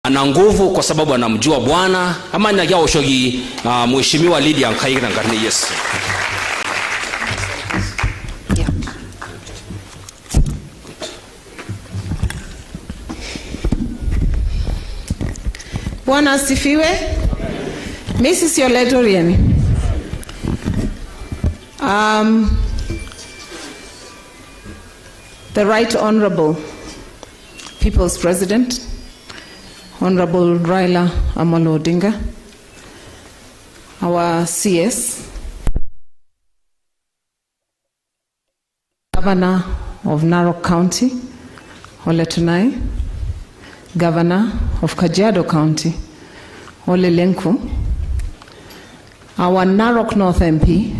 ana nguvu kwa sababu anamjua Bwana. Ama na yao shogi mheshimiwa Lydia Nkaira ngarni Yesu. Bwana asifiwe. Mrs. Yoletorian. The Right Honorable People's President, Honorable Raila Odinga, our CS, Governor of Narok County, Ole Tunai, Governor of Kajiado County, Ole Lenku, our Narok North MP,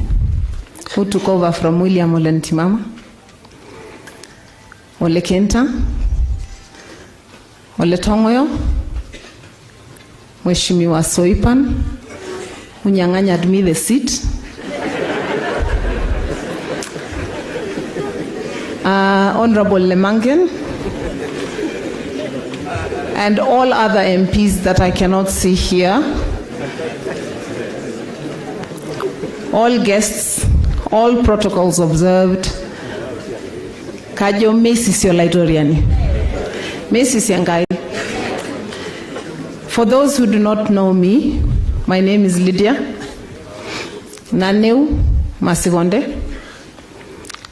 who took over from William Ntimama, Ole Kenta, Ole Tongoyo, Mheshimiwa Soipan, unyang'anya me the seat. Honorable Lemangen, and all other MPs that I cannot see here. All guests, all protocols observed. Kajo Mrs. Yolaitoriani. Mrs. Yangai. For those who do not know me, my name is Lydia Naneu Masigonde.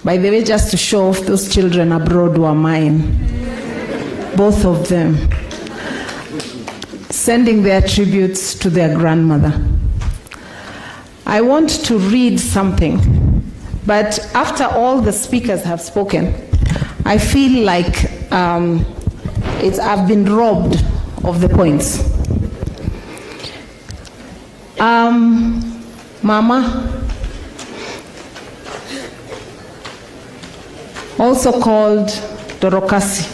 By the way, just to show off, those children abroad were mine. Both of them. Sending their tributes to their grandmother. I want to read something, but after all the speakers have spoken, I feel like I've been robbed of the points. Mama, also called Dorcas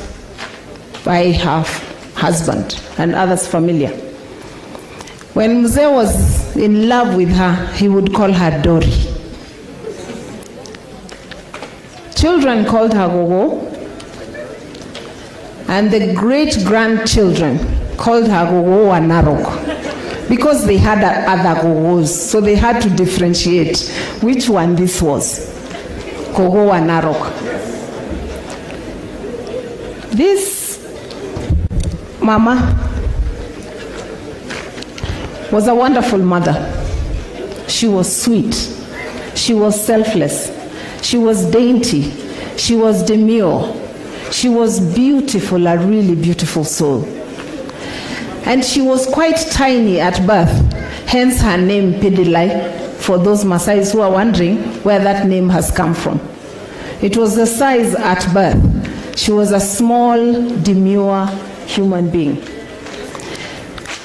by her husband and others familiar. When Mzee was in love with her, he would call her Dori. Children called her Gogo, and the great-grandchildren called her Gogo and Narok, because they had other Gogos, so they had to differentiate which one this was, Gogo and Narok. This Mama was a wonderful mother. She was sweet. She was selfless. She was dainty. She was demure. She was beautiful, a really beautiful soul. And she was quite tiny at birth, hence her name Pidilai, for those Maasais who are wondering where that name has come from. It was the size at birth. She was a small, demure human being.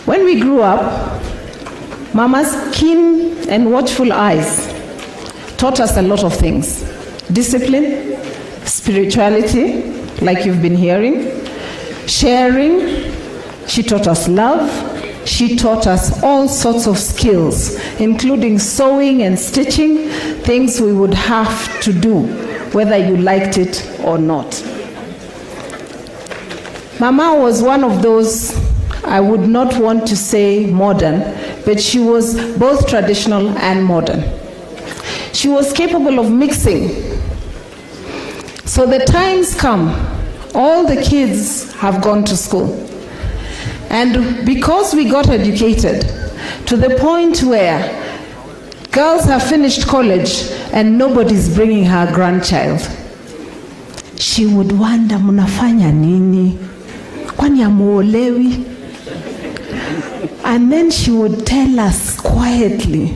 When we grew up, Mama's keen and watchful eyes taught us a lot of things. Discipline, spirituality, like you've been hearing, sharing. She taught us love. She taught us all sorts of skills, including sewing and stitching, things we would have to do, whether you liked it or not. Mama was one of those, I would not want to say modern, but she was both traditional and modern. She was capable of mixing. So the times come, all the kids have gone to school. And because we got educated to the point where girls have finished college and nobody's bringing her grandchild, she would wonder, munafanya nini? Kwani amuolewi? And then she would tell us quietly,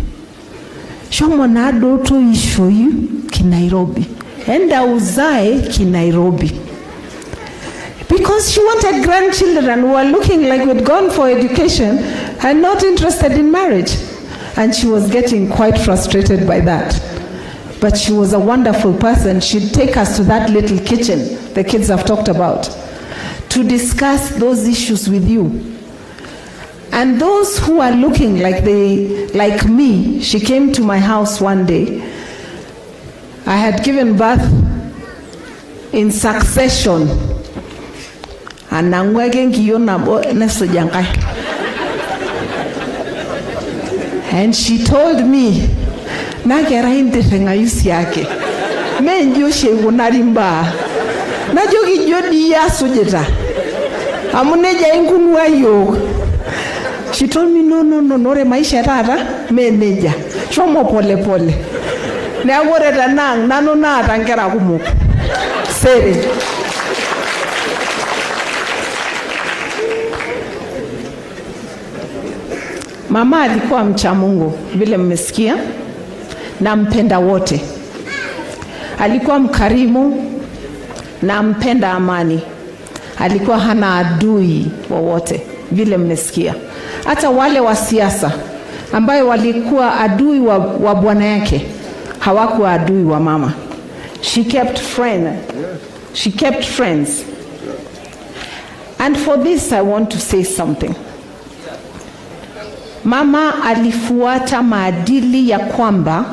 shomonado to ishoyu ki Nairobi, enda uzae ki Nairobi. Because she wanted grandchildren who were looking like we'd gone for education and not interested in marriage. And she was getting quite frustrated by that. But she was a wonderful person. She'd take us to that little kitchen the kids have talked about to discuss those issues with you. And those who are looking like me, she came to my house one day. I had given birth in succession. anangwege ngiyo nabo nesujangai. And she told me, nakera hindirenga yusi yake. Menjo shegunarimba. Najogi jodi ya sujeta. Amuneja inkunwa yo. She told me, no, re maisha rara, meneja. Chomo pole pole. Ne agore tanang, nano na tankera kumuku. Seri. Mama alikuwa mcha Mungu, vile mmesikia, na mpenda wote. Alikuwa mkarimu na mpenda amani. Alikuwa hana adui wowote, vile mmesikia. Hata wale wa siasa ambayo walikuwa adui wa bwana yake, hawakuwa adui wa mama. She kept friends. And for this I want to say something. Mama alifuata maadili ya kwamba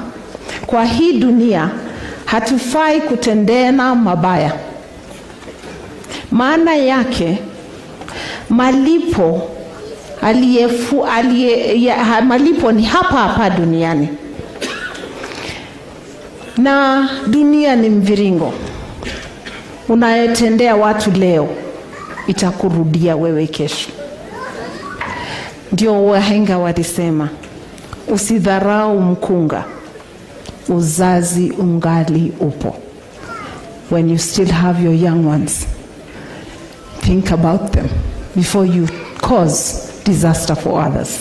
kwa hii dunia hatufai kutendeana mabaya. Maana yake malipo malipo ni hapa duniani. Na dunia ni mviringo. Unayetendea watu leo itakurudia wewe kesho. Ndio wahenga walisema, usidharau mkunga, uzazi ungali upo. When you still have your young ones, think about them before you cause disaster for others.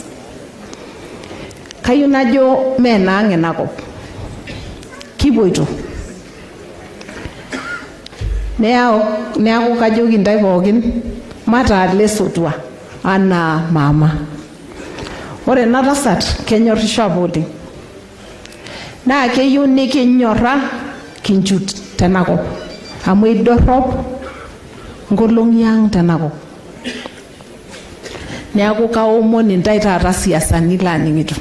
Kayo najo mena ngenako kiboito neo kajo gindai bogin mata lesotwa ana mama. Ore natasat kenyorisho abodi. Na keyu ni kinyora kinjut tenakop. Amu idorop ngolong yang tenakop. Neaku kaomoni ntai taata siasani laning'ito.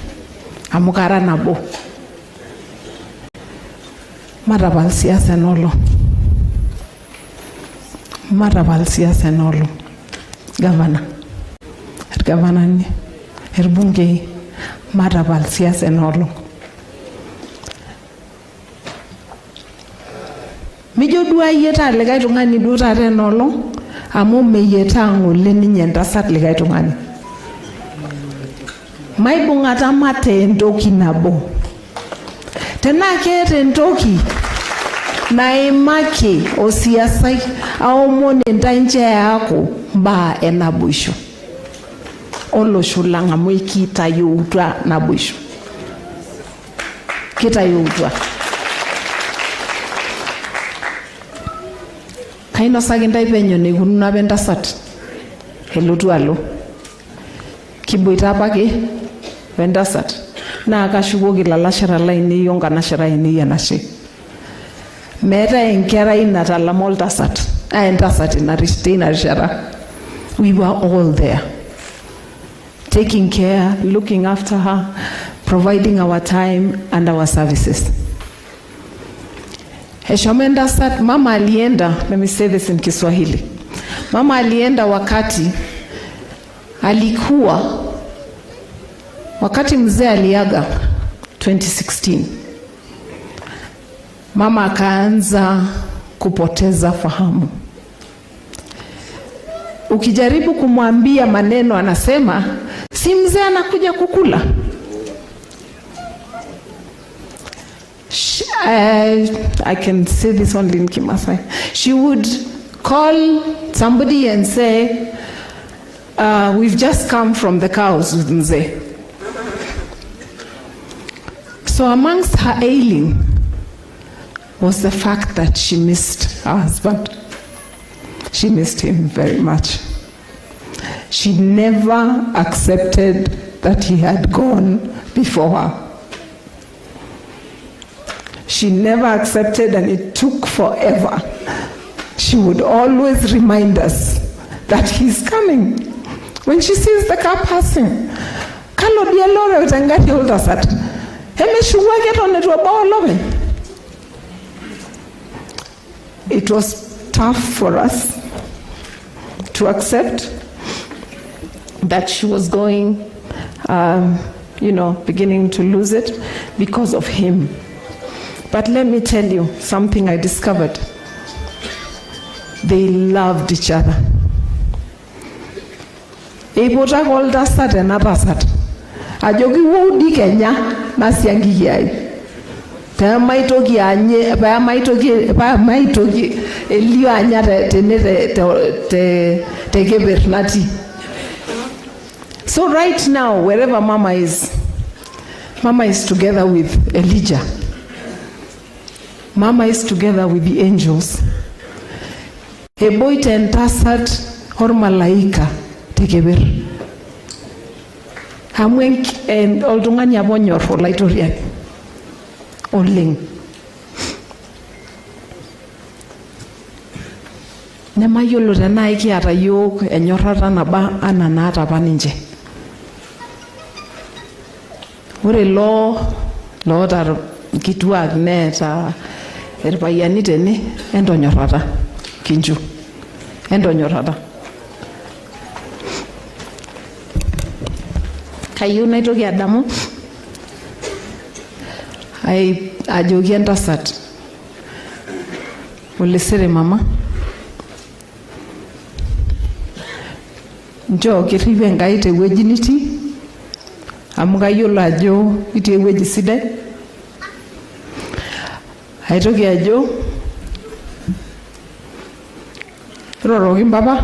Amu kara nabo. Matapal siasa enolo. Matapal siasa enolo. Gavana ni erbungei matapal siasa enolo. Mijo dua yeta likai tung'ani duo taata enolo amu meyeta ng'ole ninye entasat likai tung'ani. Maibung'ata mate entoki nabo. Tenaa keeta entoki naimaki osiasai aomoni ntai nche yako mbaa enaboisho. Olosho lang amu kitayoutua naboisho. Kitayoutua. Kainosaki ntai penyo neikununo apa entasat elotu alo. Kiboita apake wentasat. Naa kashukoki lalashera lainei onkanashera ainei enashe. Meeta enkerai natalama oltasat. Entasat ina rishata. We were all there. Taking care, looking after her, providing our time and our services. Heshomenda sat mama alienda, let me say this in Kiswahili. Mama alienda wakati mzee aliaga 2016. Mama akaanza kupoteza fahamu. Ukijaribu kumwambia maneno anasema, si mzee anakuja kukula. I can say this only in Kimasai. She would call somebody and say, we've just come from the cows with mzee. So amongst her ailing was the fact that she missed her husband. She missed him very much. She never accepted that he had gone before her. She never accepted, and it took forever. She would always remind us that he's coming. When she sees the car passing, Kalo dialore utangati ultasat. Heme shuwa get on it about loving. It was tough for us. to accept that she was going, beginning to lose it because of him. But let me tell you something I discovered. They loved each other. Eipota koltasat enatasat. Ajoki wudi Kenya nasiangi yai. Pamaitoki elio anya te kebernati. So right now, wherever Mama is together with Elijah. Mama is together with the angels. Eboite entasat hor malaika tekeber. Hamwen en oltung'ani apa onyor olaitoriak oleng. Nemayiolo tenaa kiata yiok enyorrata naba ana naata apa ninche. Ore loota kituak neeta irpayiani tene entonyorrata kinchu entonyorrata. Kayieu naitoki adamu ajoki entasat olesere mama njoo kirripo Enkai tewueji nitii amu kayiolo ajo itii ewueji sidai. Aitoki ajo roroki mpapa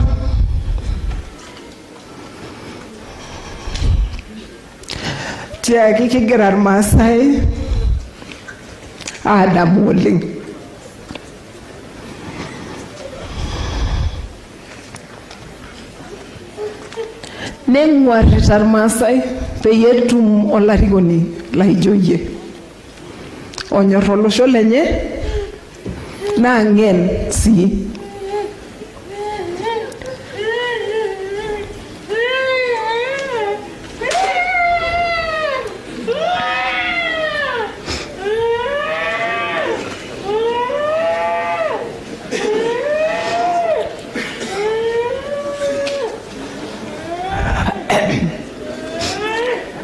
tiaki kigira irmaasai aadamu oleng. Neng'uarrita irmaasai peyie etum olarikoni laijo yie onyor olosho lenye naa ng'en sii.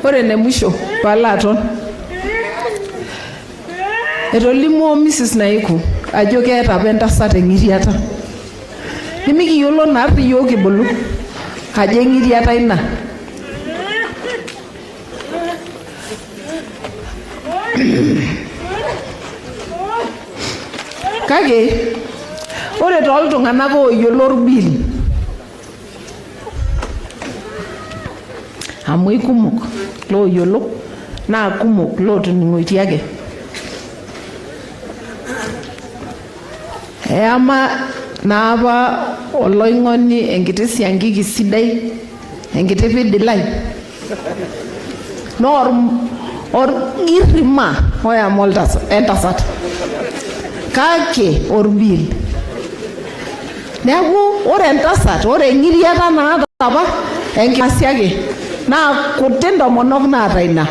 Ore ene mwisho pala aton. Etolimuo Mrs. Naiku ajo keeta apa entasat eng'iriata. Nimikiyiolo naarri yiok kibulu ajo eng'iriata ina. Kake ore tooltung'anak ooyiolo orbiil amu ikumok looyiolo naa kumok lootoning'oitie ake. Eyama naapa oloing'oni enkiti siankiki sidai, enkiti pidilai. Orgirrima oyama entasat. Kake orbiil. Neeku ore entasat, ore eng'iriata naata apa enkasi ake naa kuti ntomonok naata ina.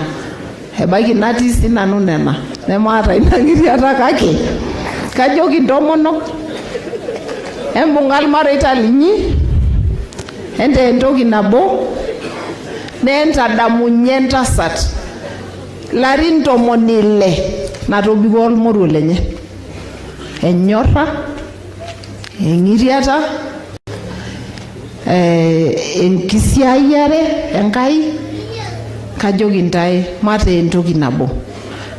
Ebaiki natii sii nanu nena nemaata ina ng'iriata kake kajoki ntomonok embung'a irmareita linyi entaa entoki nabo neentadamunye entasat larin 60 natobiko ormoruo lenye. Enyorra, eng'iriata, enkisiayiare Enkai, kajoki ntae mataa entoki nabo.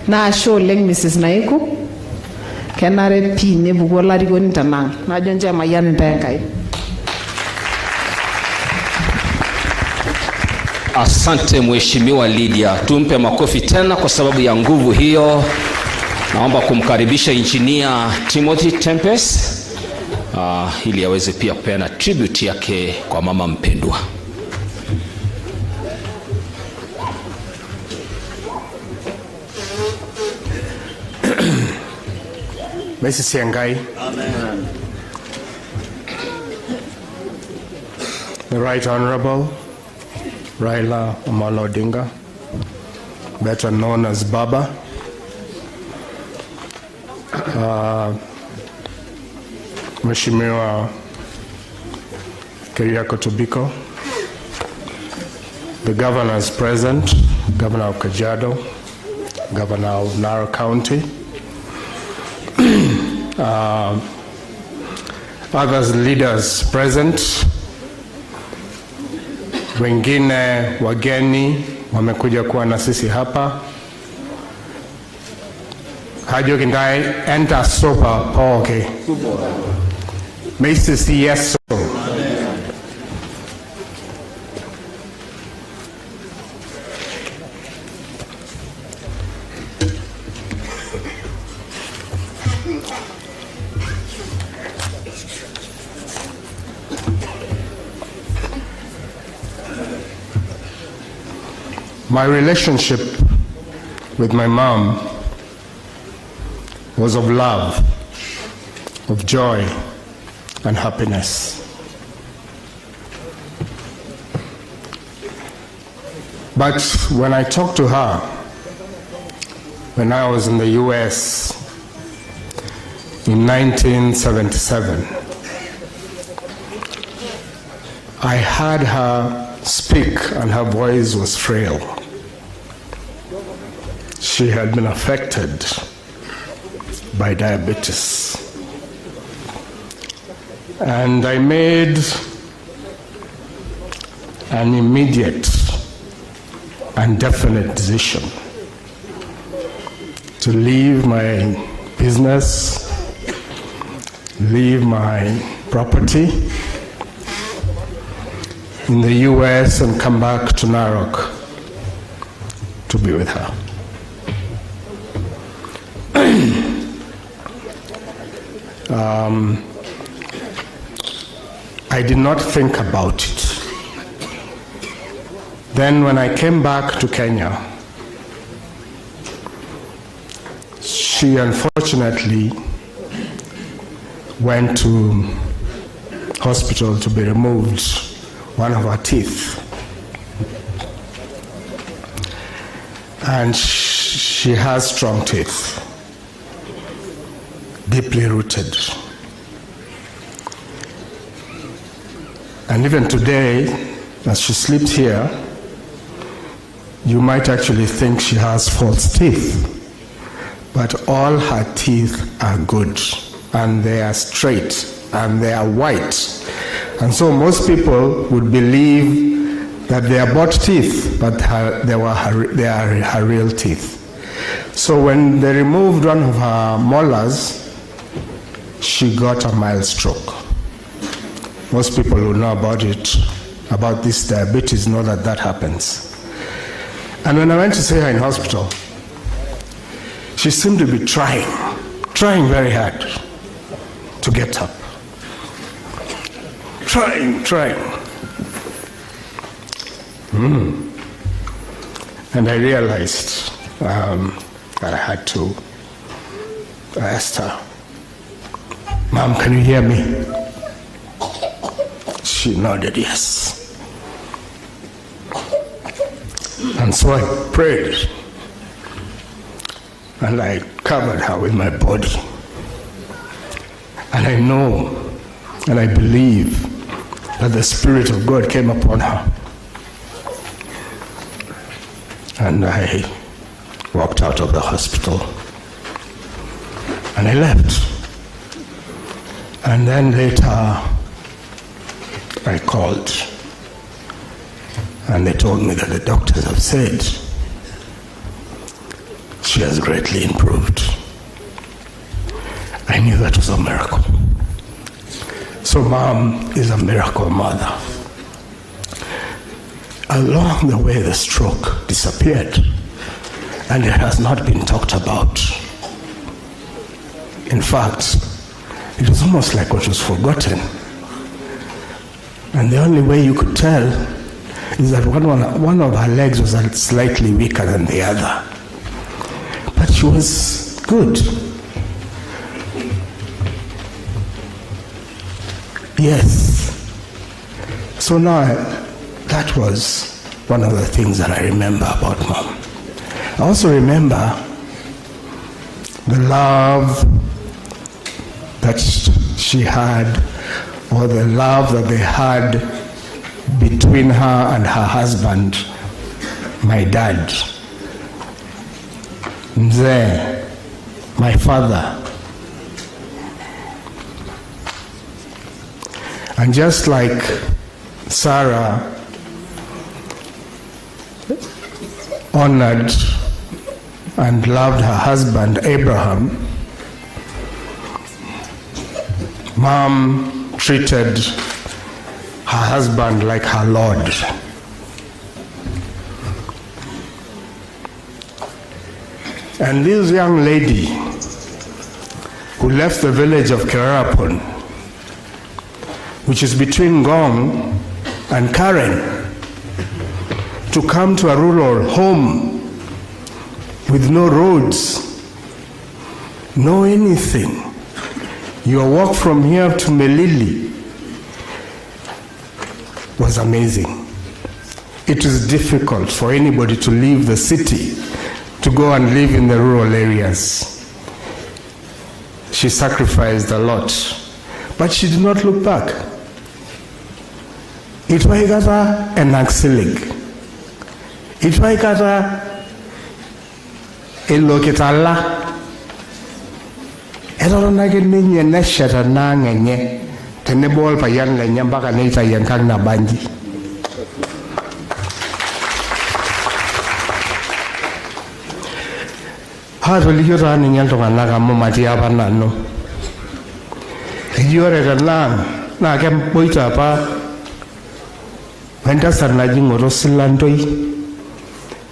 Naashe oleng Mrs. Naiku, kenare pii nepuku olarikoni tenang'. Najo nche emayian ntae Enkai. Asante Mheshimiwa Lydia. Tumpe makofi tena kwa sababu ya nguvu hiyo. Naomba kumkaribisha Engineer Timothy Tempest ili aweze pia kupeana tribute yake kwa mama mpendwa. Mrs. Engai. Amen. The Right Honorable Raila Odinga, better known as Baba. Mheshimiwa Keriako Tobiko, the governors present, Governor of Kajiado, Governor of Narok County, others leaders present, wengine wageni wamekuja kuwa na sisi hapa. Hajo kindai enter sopa okay. May see yes so. My relationship with my mom was of love, of joy, and happiness. But when I talked to her, when I was in the US in 1977, I heard her speak and her voice was frail. She had been affected by diabetes. And I made an immediate and definite decision to leave my business, leave my property in the US and come back to Narok to be with her. I did not think about it. Then when I came back to Kenya, she unfortunately went to hospital to be removed one of her teeth. And she has strong teeth, deeply rooted. And even today, as she sleeps here, you might actually think she has false teeth. But all her teeth are good, and they are straight, and they are white. And so most people would believe that they are bought teeth, but they are her real teeth. So when they removed one of her molars, she got a mild stroke. Most people who know about it, about this diabetes, know that that happens. And when I went to see her in hospital, she seemed to be trying very hard to get up. Trying. And I realized that I had to. I asked her, "Mom, can you hear me?" She nodded yes. And so I prayed, and I covered her with my body. And I know, and I believe that the Spirit of God came upon her. And I walked out of the hospital, and I left. And then later, I called, and they told me that the doctors have said she has greatly improved. I knew that was a miracle. So Mom is a miracle mother. Along the way, the stroke disappeared, and it has not been talked about. In fact, it was almost like it was forgotten. And the only way you could tell is that one of her legs was slightly weaker than the other. But she was good. Yes. So now, that was one of the things that I remember about Mom. I also remember the love that she had or the love that they had between her and her husband, my dad. Mzee, my father. And just like Sarah honored and loved her husband, Abraham, Mom treated her husband like her Lord. And this young lady who left the village of Kerarapon, which is between Ngong and Karen, to come to a rural home with no roads, no anything. Your walk from here to Melili was amazing. It is difficult for anybody to leave the city to go and live in the rural areas. She sacrificed a lot, but she did not look back. It was an axilig. It was a lokitala. Ero nage ninye neshata nangenye tenebol pa yan lenye mpaka neita yankang na banji. Hato liyo tani nyalto kanaka mumati apa nano. Yore kanang na kem boita pa wenta sarnaji ngoro silantoi.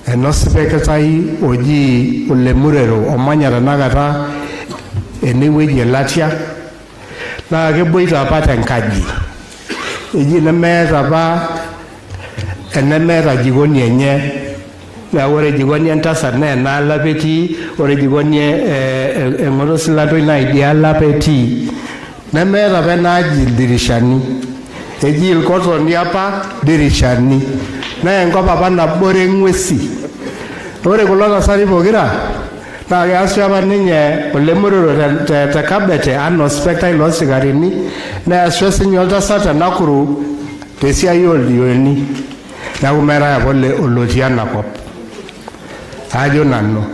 Enosipekatai oji ulemurero omanyara nagata eneweji elatia na keboita apa tenkaji eji nemeta apa enemeta jikoni enye na ore jikoni entasat na enalapeti ore jikoni eng'oro silantoi na idia lapeti nemeta apa enaji dirishani eji ilkotoni apa dirishani na enkop apa nabore ng'uesi ore kulo tasati pokira na kiasi apa ninye olemurero te kabete ano spektai lo sigarini na aswa sinye oltasat Nakuru tesiai oldioni na kumera apa olotii enakop ajo nanu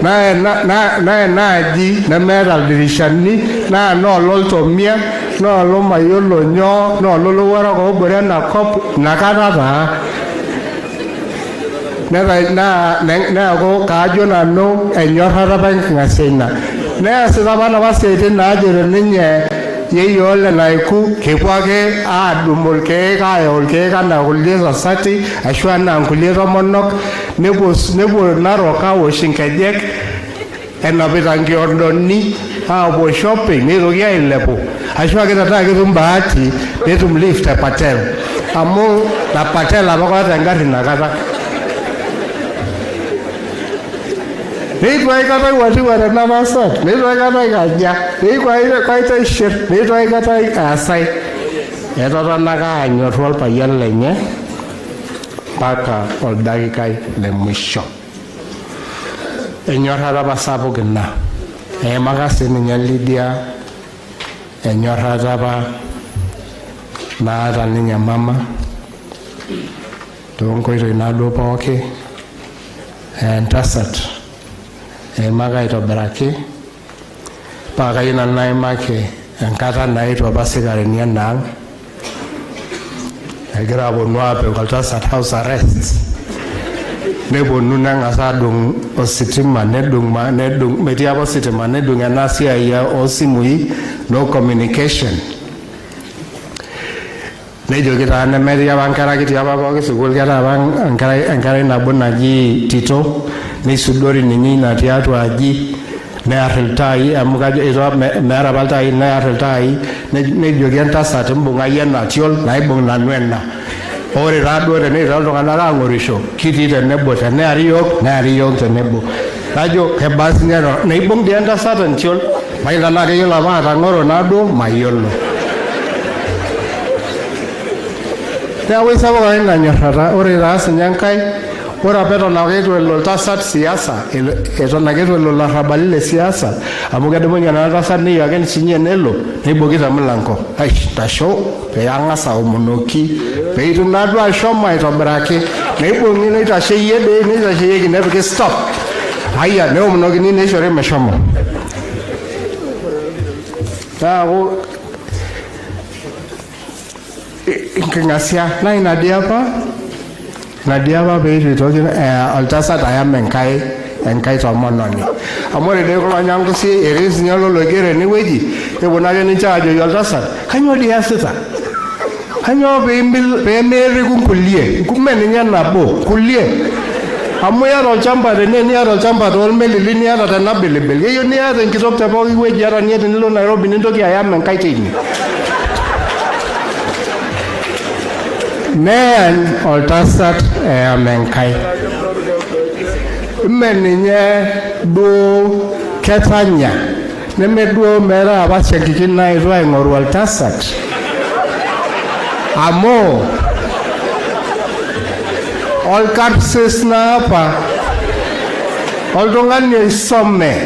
na aji nemeeta ildirishani na nololtomia nolomayolo nyo nololowara kobore enakop nakata taa neeku kaajo nanu enyorrata apa enking'asia ina neesita apa napa siaitin naajito ninye yeyio lenaiku kepuo ake aadumu irkeek aayau irkeek anaa kulie tasati ashu anaa nkulie tomonok nepuo Narok awosh inkejek enapita nkiodoni aapuo shopping neitoki ailepu ashu ake taata ketum bahati netum lift e Patel amu na Patel apa kota engarri nakata neitu aikata iwatiwate napasat neitu aikata ikaja neitu aikata ishir neitu aikata ikaasai etotona ake aanyorru orpayian lenye mpaka oldakikai le mwisho. Enyorrata apa sapuk ina eimaka sininye Lydia enyorrata apa naata ninye mama toonkoitoi naaduo pooki entasat eimaka aitobiraki paa kayieu nanu naimaki enkata naetuo apa sikarini enaang egira aponu aapik oltasat house arrest neponu neng'as adung ositima nedung metii apa ositima nedung ena siai osimui no communication nejoki taa nemetii apa nkera kitii apa pooki sukuul keeta apa enkerai nabo naji Tito neisudori ninye ina tiatua aji nearr iltai amu kajo meeta apa iltai nearr iltai nejoki entasat imbung'ai ena tiol naibung' nanu ena ore taaduo teneita iltung'anak aang'orisho kitii tenebo teneari yiok tenebo kajo kebaa sinye neibung' dii entasat entiol mayiolo tenaa keyiolo apa atang'oro naaduo mayiolo neeku isapuk ake ina nyorrata ore taa sinye enkae ora peton aketu elo tasat siasa eton aketu elo larrabali le siasa amu kedumunye na tasat niyo ake sinye nelo neibokita mlango tasho peyang'asa aomonoki peitu nadu ashomo aitobiraki neibung'i neitasheyie dei neitasheyieki nepiki stop haya neomonokini neishori meshomo naaku inking'asia na ina dii apa peitu itoki oltasat ayam enkai tomononi amu ore dei kulo nyangusi etii sinye loloigero enewueji eponu ake ninche aajoki oltasat kanyoo dii iasita kanyoo peemeriku nkulie nkume ninye nabo kulie amu iyata olchamba tene niata olchamba toolmelili niata tena bilibili keyieu niata enkitok te pooki wueji ata ninye tenilo Nairobi nintoki ayam enkai teine neany oltasat eyam enkai ime ninye duo ketanya neme duo meeta apa siankikin naetuo aing'oru oltasat amu olkarsis na apa oltung'ani oisome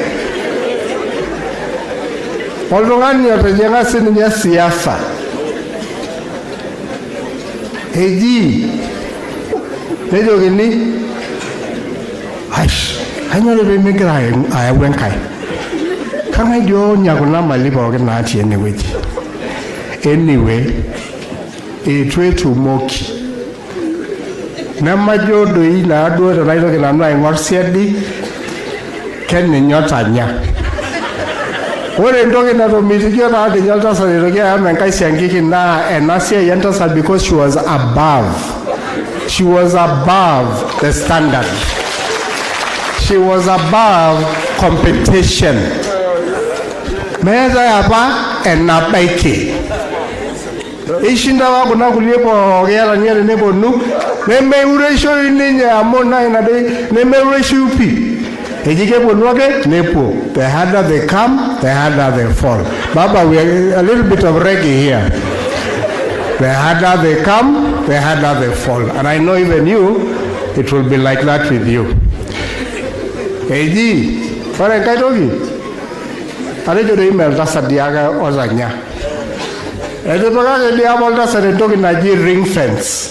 oltung'ani otijing'a sininye siasa eji nejokini kanyoo peemegira ayau enkai kang'ae dio nya kuna mali pookin natii enewueji anyway eitu etumoki nemajo doi naaduo tenaitoki nanu aing'or siadi keninye otanya ore entoki natomitikio naa tinye oltasat eitoki ayam enkai siankiki naa ena siai entasat because she was above the standard. She was above competition. Meeta apa enabaiki ishinda wa kuna kulie pooki ata ninye teneponu nemeureisho ninye amu naa ina dei nemeureisho pi eji keponu ake nepuo the harder they come the harder they fall. Baba, we are a little bit of reggae here. The harder they come the harder they fall, and I know even you it will be like that with you. Eji ore enkai toki atejo dei meltasat diake ozanya etipikaki dii apa oltasat entoki naji ring fence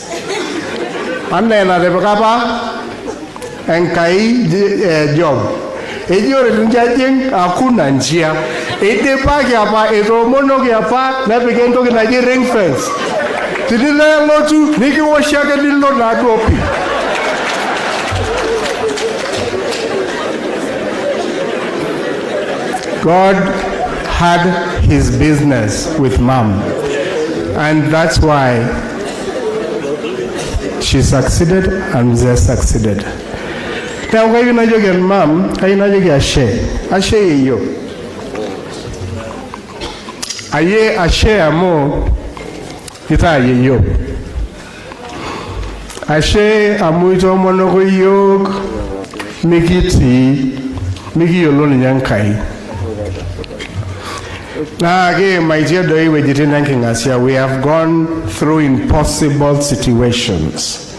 anaa enatipika apa enkai job eji ore ninche ajing hakuna njia eidipaki apa etoomonoki apa nepiki entoki naji ring fence tinilo elotu nikiwoshi ake nilo naaduo pi. God had his business with Mom, and that's why she succeeded and they succeeded. Now, why you not get Mom? Why you not get Ashe yo? Aye Ashe amo kita aye yo. Ashe amu ito monoko yok miki yolo ni yankai. My dear Doi, we have gone through impossible situations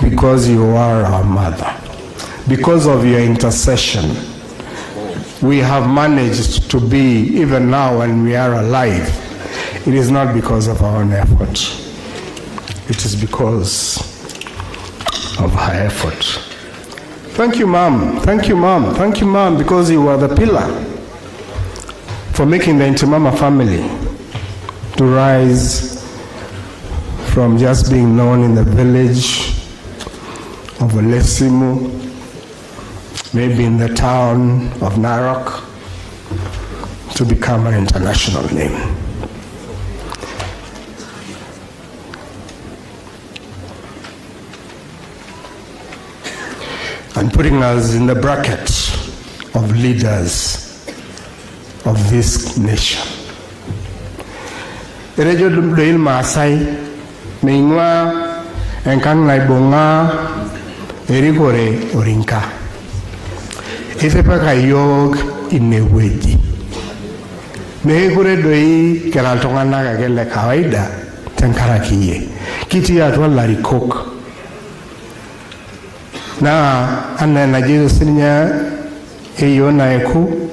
because you are our mother. Because of your intercession, we have managed to be, even now when we are alive. It is not because of our own effort. It is because of her effort. Thank you, Mom. Thank you, Mom. Thank you, Mom, because you were the pillar for making the Ntimama family to rise from just being known in the village of Olesimu, maybe in the town of Narok, to become an international name. And putting us in the bracket of leaders of this nation. Erejo doil Maasai meingwa engkang naibonga erikore orinka. Isepaka yog inewueji. Mekure doi kera iltung'anak ake le kawaida tenkaraki yie. Kitii atua larikok Na ana na Jesus ninya eyo na eku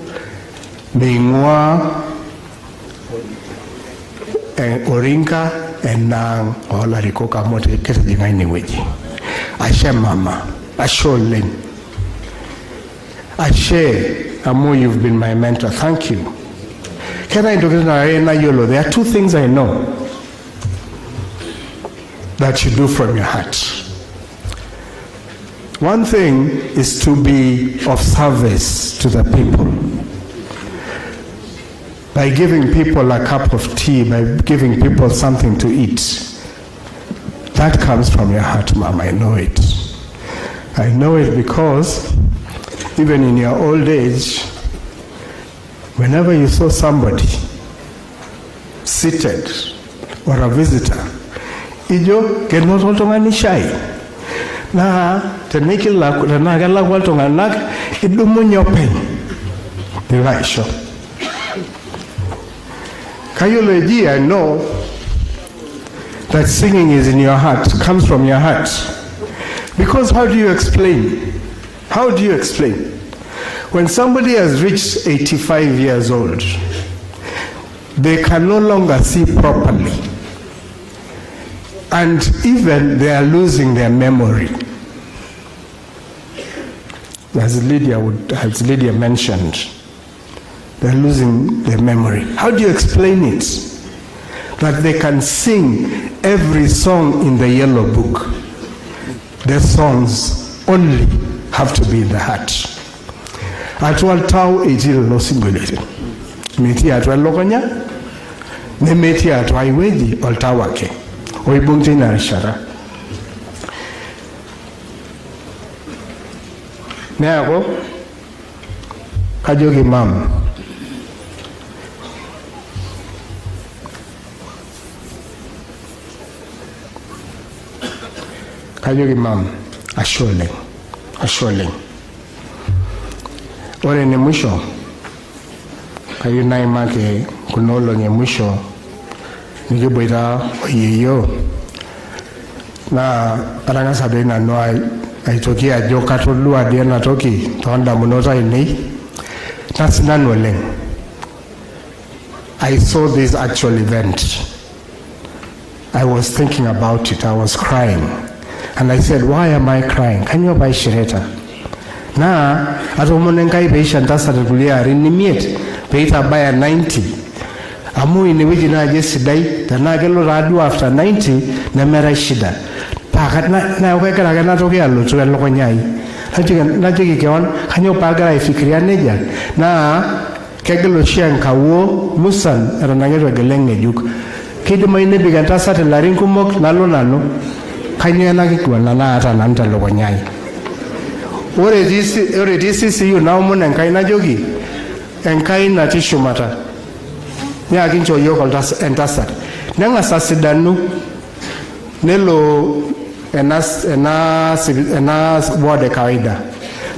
mingwa Odinga enang ola rikoka mote kete jinga ini weji. Ashe mama, ashe ling. Ashe, Amo, you've been my mentor. Thank you. Can I do this? There are two things I know that you do from your heart. One thing is to be of service to the people. By giving people a cup of tea, by giving people something to eat. That comes from your heart, Mom. I know it. I know it because even in your old age, whenever you saw somebody seated or a visitor, ijo kenot oltung'ani shai. Na tenagala oltung'anak idumunye openy. Dilaisho. Kayoloji, I know that singing is in your heart, comes from your heart. Because how do you explain? How do you explain? When somebody has reached 85 years old, they can no longer see properly. And even they are losing their memory. As Lydia mentioned, they're losing their memory. How do you explain it? That they can sing every song in the yellow book. Their songs only have to be in the heart. Atwal tau ejil no singulated. Meti atwal lokonya, ne meti atwai wedi oltawake. Oibungti na rishara. Ne ako, kajogi mam. Kajogi mam, ashole. Ore ni mwisho, kayo na imake kunolo ni mwisho, nikibuita oyeyo. Na paranga sabi na noa aitoki ajo katolua diana toki, tohanda munota ini. That's nanoleng. I saw this actual event. I was thinking about it, I was crying. And I said, why am I crying? Can you buy shireta? Na, atomonenkai beisha ntasa tukulia rinimiet, peita baya 90. Amu iniwiji na jesi dai, tanagelo radu after 90, na mera shida. Pakat na ukekera kena toki alutu ya loko nyai. Najiki kewan, kanyo pagara ifikiria neja. Na, kegelo shiang kawo, musan, eranagero gelenge juk. Kidi maine bigantasa telarin kumok, nalo. Kanya na kikuwa na ata nanta loko nyai. Ore disi siyo na umu na nkai na jogi. Nkai na tishu mata. Nya kincho yoko entasat. Nenga sasidanu. Nelo enas wade kawaida.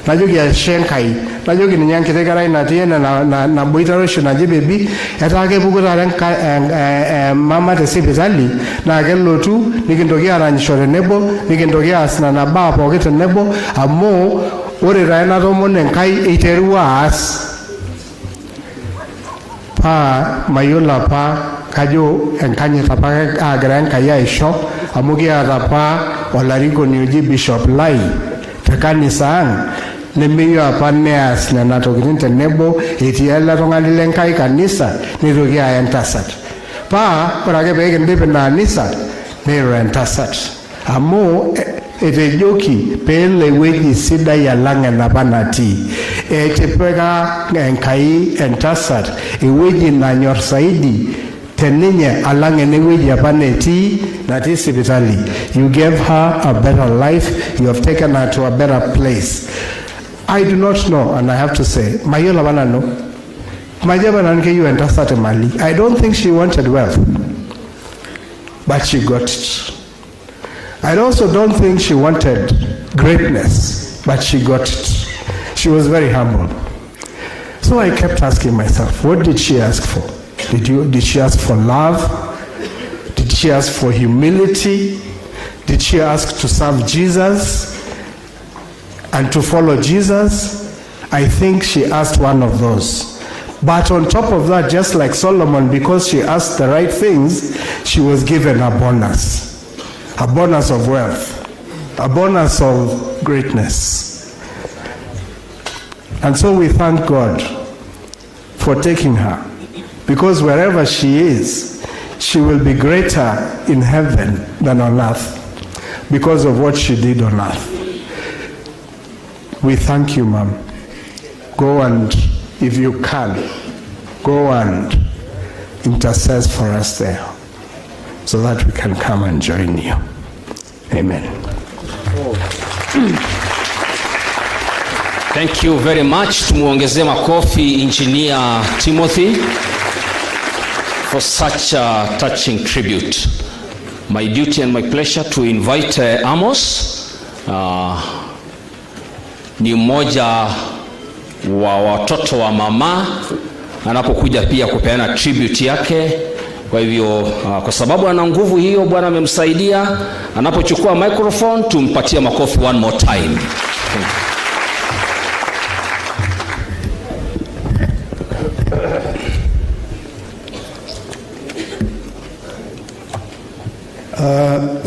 Na jogi ya shenkai. Na jogi ni nyanki tegarai na tiye na buita roshu na jibebi. Etake pukuta mama te sipitali. Na gelo tu nikintokea aranyishore nebo, nikintokea asina na baa pokete nebo, amo ore raina tomone nkai eiterua aas. Pa mayola pa kajo enkanyita pa agira enkai aisho, amu kiata pa olarikoni oji Bishop Lai te kanisa ang. Nemeyo apa neas nena tokitin tenebo etii ele tung'ani lenkai kanisa nitoki aya entasat. Pa ore ake pee kindip ina anisa neiro entasat. Amu etejoki peelo ewueji sidai alang enapa natii. Etipika enkai entasat ewueji nanyor saidi teninye alang enewueji apa netii natii sipitali. You gave her a better life. You have taken her to a better place. I do not know, and I have to say, Mayola Banano, Majabananke you and Tasate Mali. I don't think she wanted wealth, but she got it. I also don't think she wanted greatness, but she got it. She was very humble. So I kept asking myself, what did she ask for? Did she ask for love? Did she ask for humility? Did she ask to serve Jesus? and to follow Jesus, I think she asked one of those. But on top of that, just like Solomon, because she asked the right things, she was given a bonus of wealth, a bonus of greatness. And so we thank God for taking her, because wherever she is, she will be greater in heaven than on earth because of what she did on earth. We thank you, Mom. Go and, if you can, go and intercede for us there so that we can come and join you. Amen. Thank you very much. Tumuongezee makofi Engineer Timothy for such a touching tribute. My duty and my pleasure to invite Amos. Ni mmoja wa watoto wa mama, anapokuja pia kupeana tribute yake. Kwa hivyo kwa sababu ana nguvu hiyo, Bwana amemsaidia, anapochukua microphone tumpatie makofi one more time.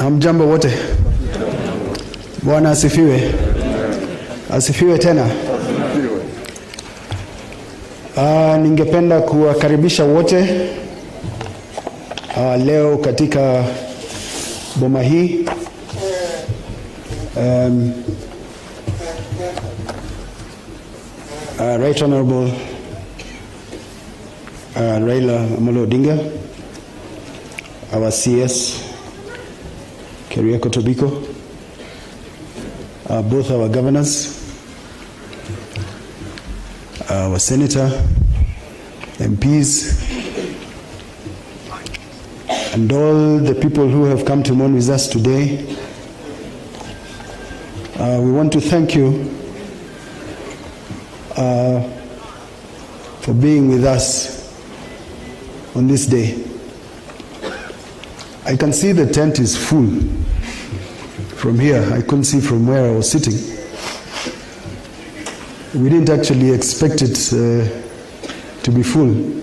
Hamjambo wote. Bwana asifiwe. Asifiwe tena. Ningependa kuwakaribisha wote leo katika boma hii. Right Honorable Raila Odinga, our CS, Keriako Tobiko, both our governors, our senator, MPs, and all the people who have come to mourn with us today. We want to thank you for being with us on this day. I can see the tent is full from here. I couldn't see from where I was sitting. We didn't actually expect it to be full.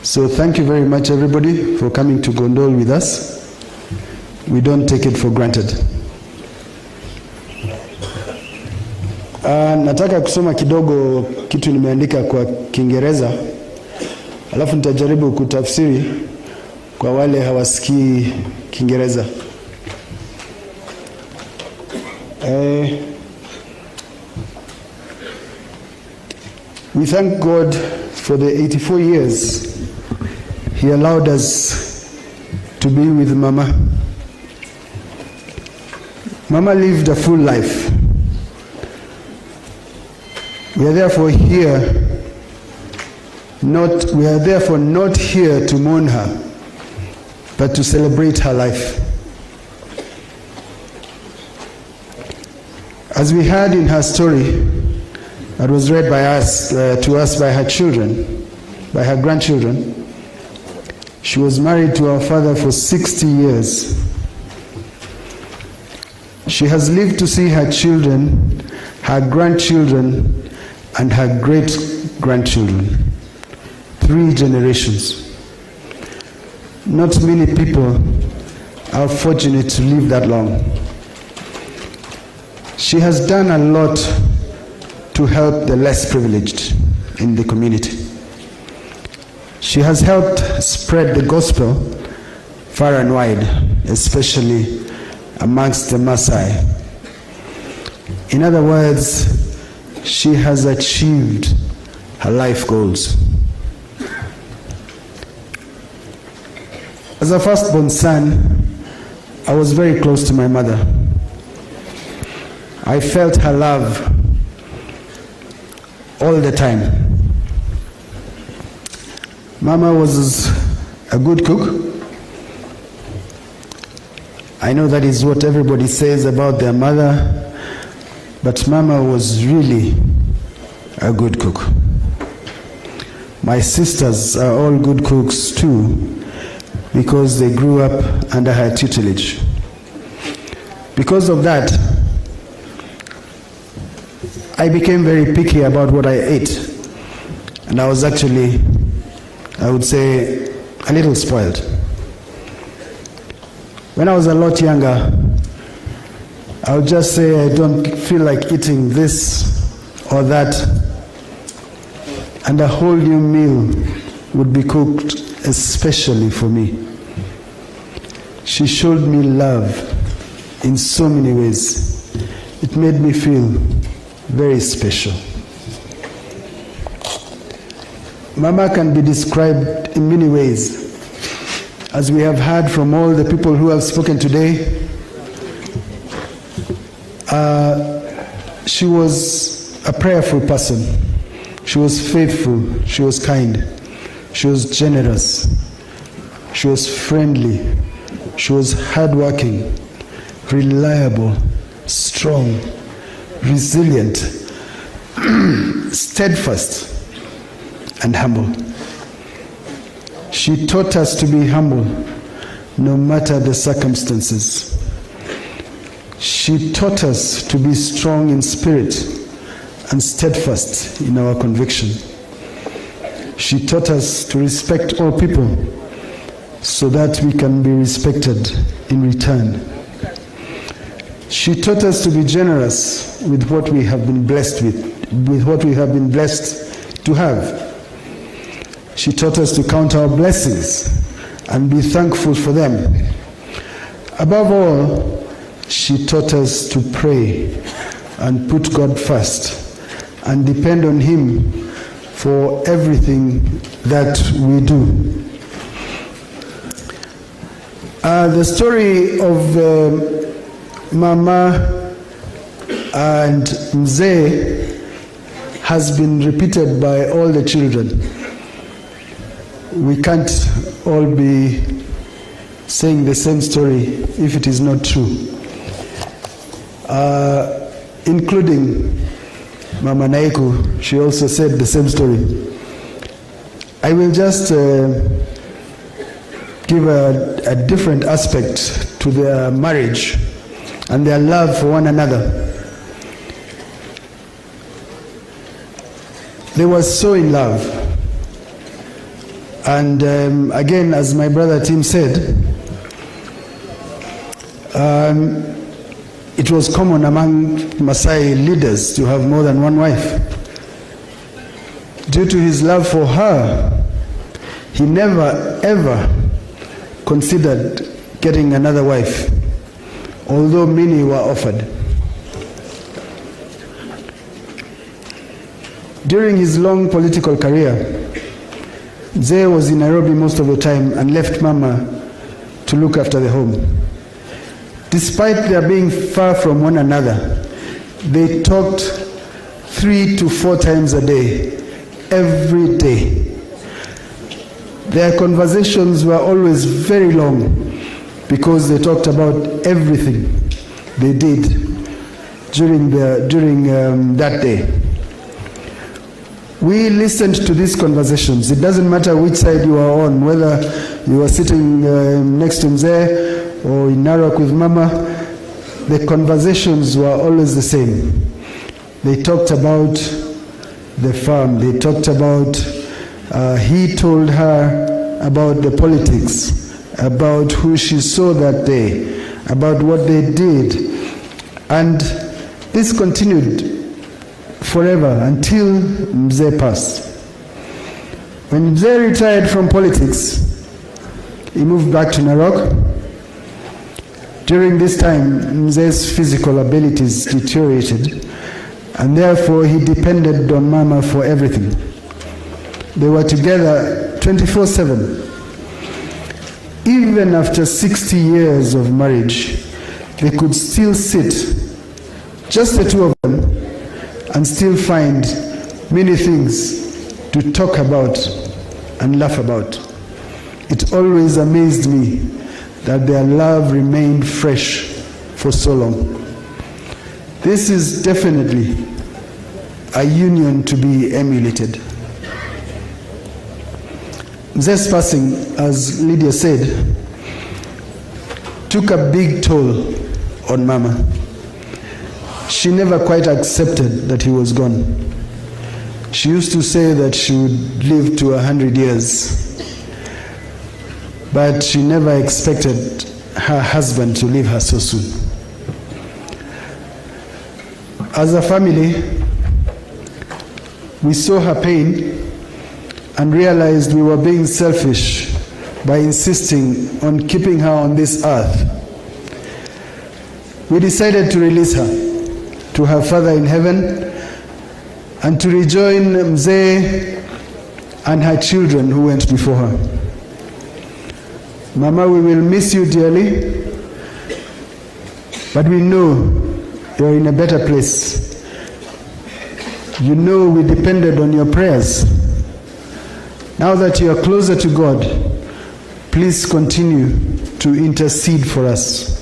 So thank you very much, everybody, for coming to condole with us. We don't take it for granted. Nataka kusoma kidogo kitu nimeandika kwa Kiingereza, alafu nitajaribu kutafsiri kwa wale hawasikii Kiingereza. We thank God for the 84 years He allowed us to be with Mama. Mama lived a full life. We are therefore not here to mourn her, but to celebrate her life. As we heard in her story that was read by us, to us by her children, by her grandchildren, she was married to our father for 60 years. She has lived to see her children, her grandchildren, and her great-grandchildren. 3 generations. Not many people are fortunate to live that long. She has done a lot to help the less privileged in the community. She has helped spread the gospel far and wide, especially amongst the Maasai. In other words, she has achieved her life goals. As a firstborn son, I was very close to my mother. I felt her love all the time. Mama was a good cook. I know that is what everybody says about their mother, but Mama was really a good cook. My sisters are all good cooks too, because they grew up under her tutelage. Because of that, I became very picky about what I ate. And I was actually, I would say, a little spoiled. When I was a lot younger, I would just say I don't feel like eating this or that, and a whole new meal would be cooked especially for me. She showed me love in so many ways. It made me feel very special. Mama can be described in many ways. As we have heard from all the people who have spoken today, she was a prayerful person. She was faithful. She was kind. She was generous. She was friendly. She was hardworking, reliable, strong, resilient, steadfast, and humble. She taught us to be humble no matter the circumstances. She taught us to be strong in spirit and steadfast in our conviction. She taught us to respect all people so that we can be respected in return. She taught us to be generous with what we have been blessed with what we have been blessed to have. She taught us to count our blessings and be thankful for them. Above all, she taught us to pray and put God first and depend on Him for everything that we do. The story of Mama and Mzee has been repeated by all the children. We can't all be saying the same story if it is not true. Including Mama Naiku, she also said the same story. I will just give a different aspect to their marriage and their love for one another. They were so in love. And again, as my brother Tim said, it was common among Maasai leaders to have more than one wife. Due to his love for her, he never ever considered getting another wife, although many were offered. During his long political career, Mzee was in Nairobi most of the time and left Mama to look after the home. Despite their being far from one another, they talked 3 to 4 times a day, every day. Their conversations were always very long because they talked about everything they did during that day. We listened to these conversations. It doesn't matter which side you are on, whether you are sitting next to Mzee or in Narok with Mama, the conversations were always the same. They talked about the farm. They talked about, he told her about the politics, about who she saw that day, about what they did. And this continued forever until Mzee passed. When Mzee retired from politics, he moved back to Narok. During this time, Mzee's physical abilities deteriorated, and therefore he depended on Mama for everything. They were together 24/7. Even after 60 years of marriage, they could still sit, just the two of them, and still find many things to talk about and laugh about. It always amazed me that their love remained fresh for so long. This is definitely a union to be emulated. Mzee's passing, as Lydia said, took a big toll on Mama. she never quite accepted that he was gone. She used to say that she would live to 100 years, but she never expected her husband to leave her so soon. As a family, we saw her pain and realized we were being selfish by insisting on keeping her on this earth. We decided to release her to her Father in heaven and to rejoin Mzee and her children who went before her. Mama, we will miss you dearly, but we know you're in a better place. You know we depended on your prayers. Now that you are closer to God, please continue to intercede for us.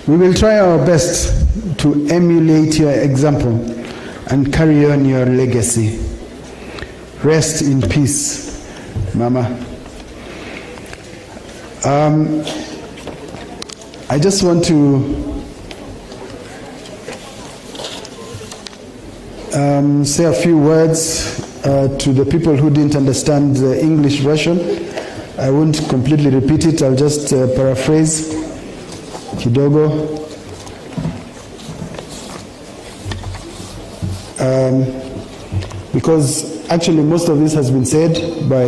We will try our best to emulate your example and carry on your legacy. Rest in peace, Mama. I just want to say a few words to the people who didn't understand the English version. I won't completely repeat it, I'll just paraphrase kidogo. Because actually most of this has been said by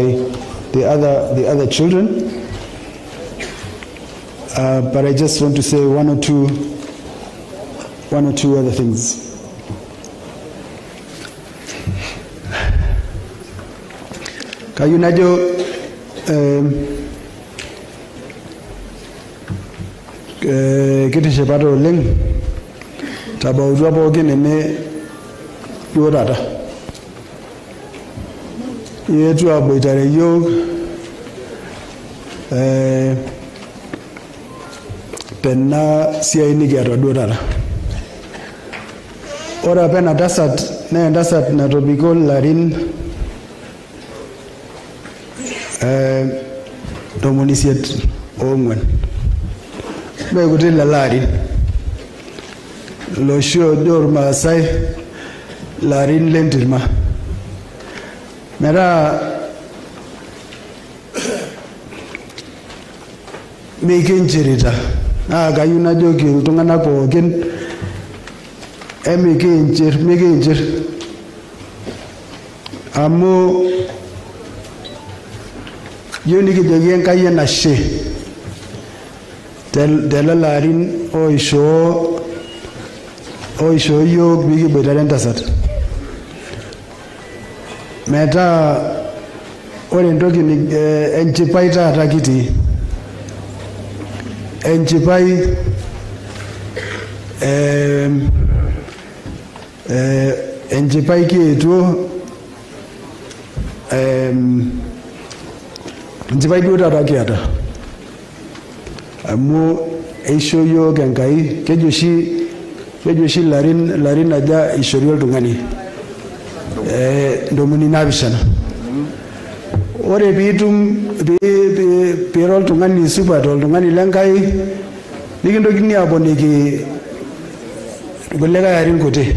the other children, but I just want to say one or two other things. Kayunajo kiti shepato oleng tabautua pookin ene duo taata yetu aboitare yiok tena siai nikiata duo taata. Ore apa ena tasat naa entasat natobiko ilarin 84 mekuti lelo arin loshi ojo irmaasai larin lentirma metaa mikinchirita naa kayieu najoki iltung'anak pookin mikinchir amu yieu nikijoki Enkai enashe telelo arin oishoo yiok pikiboitare entasat metaa ore entoki enchipai taata kitii enchipai enchipai kietuo enchipai duo taata kiata amu eishoo yiok Enkai. Kejo oshi larin aja ishori oltung'ani 70. Ore piitum pira oltung'ani supat oltung'ani lenkai nikintokini aponiki kulikae arin kuti.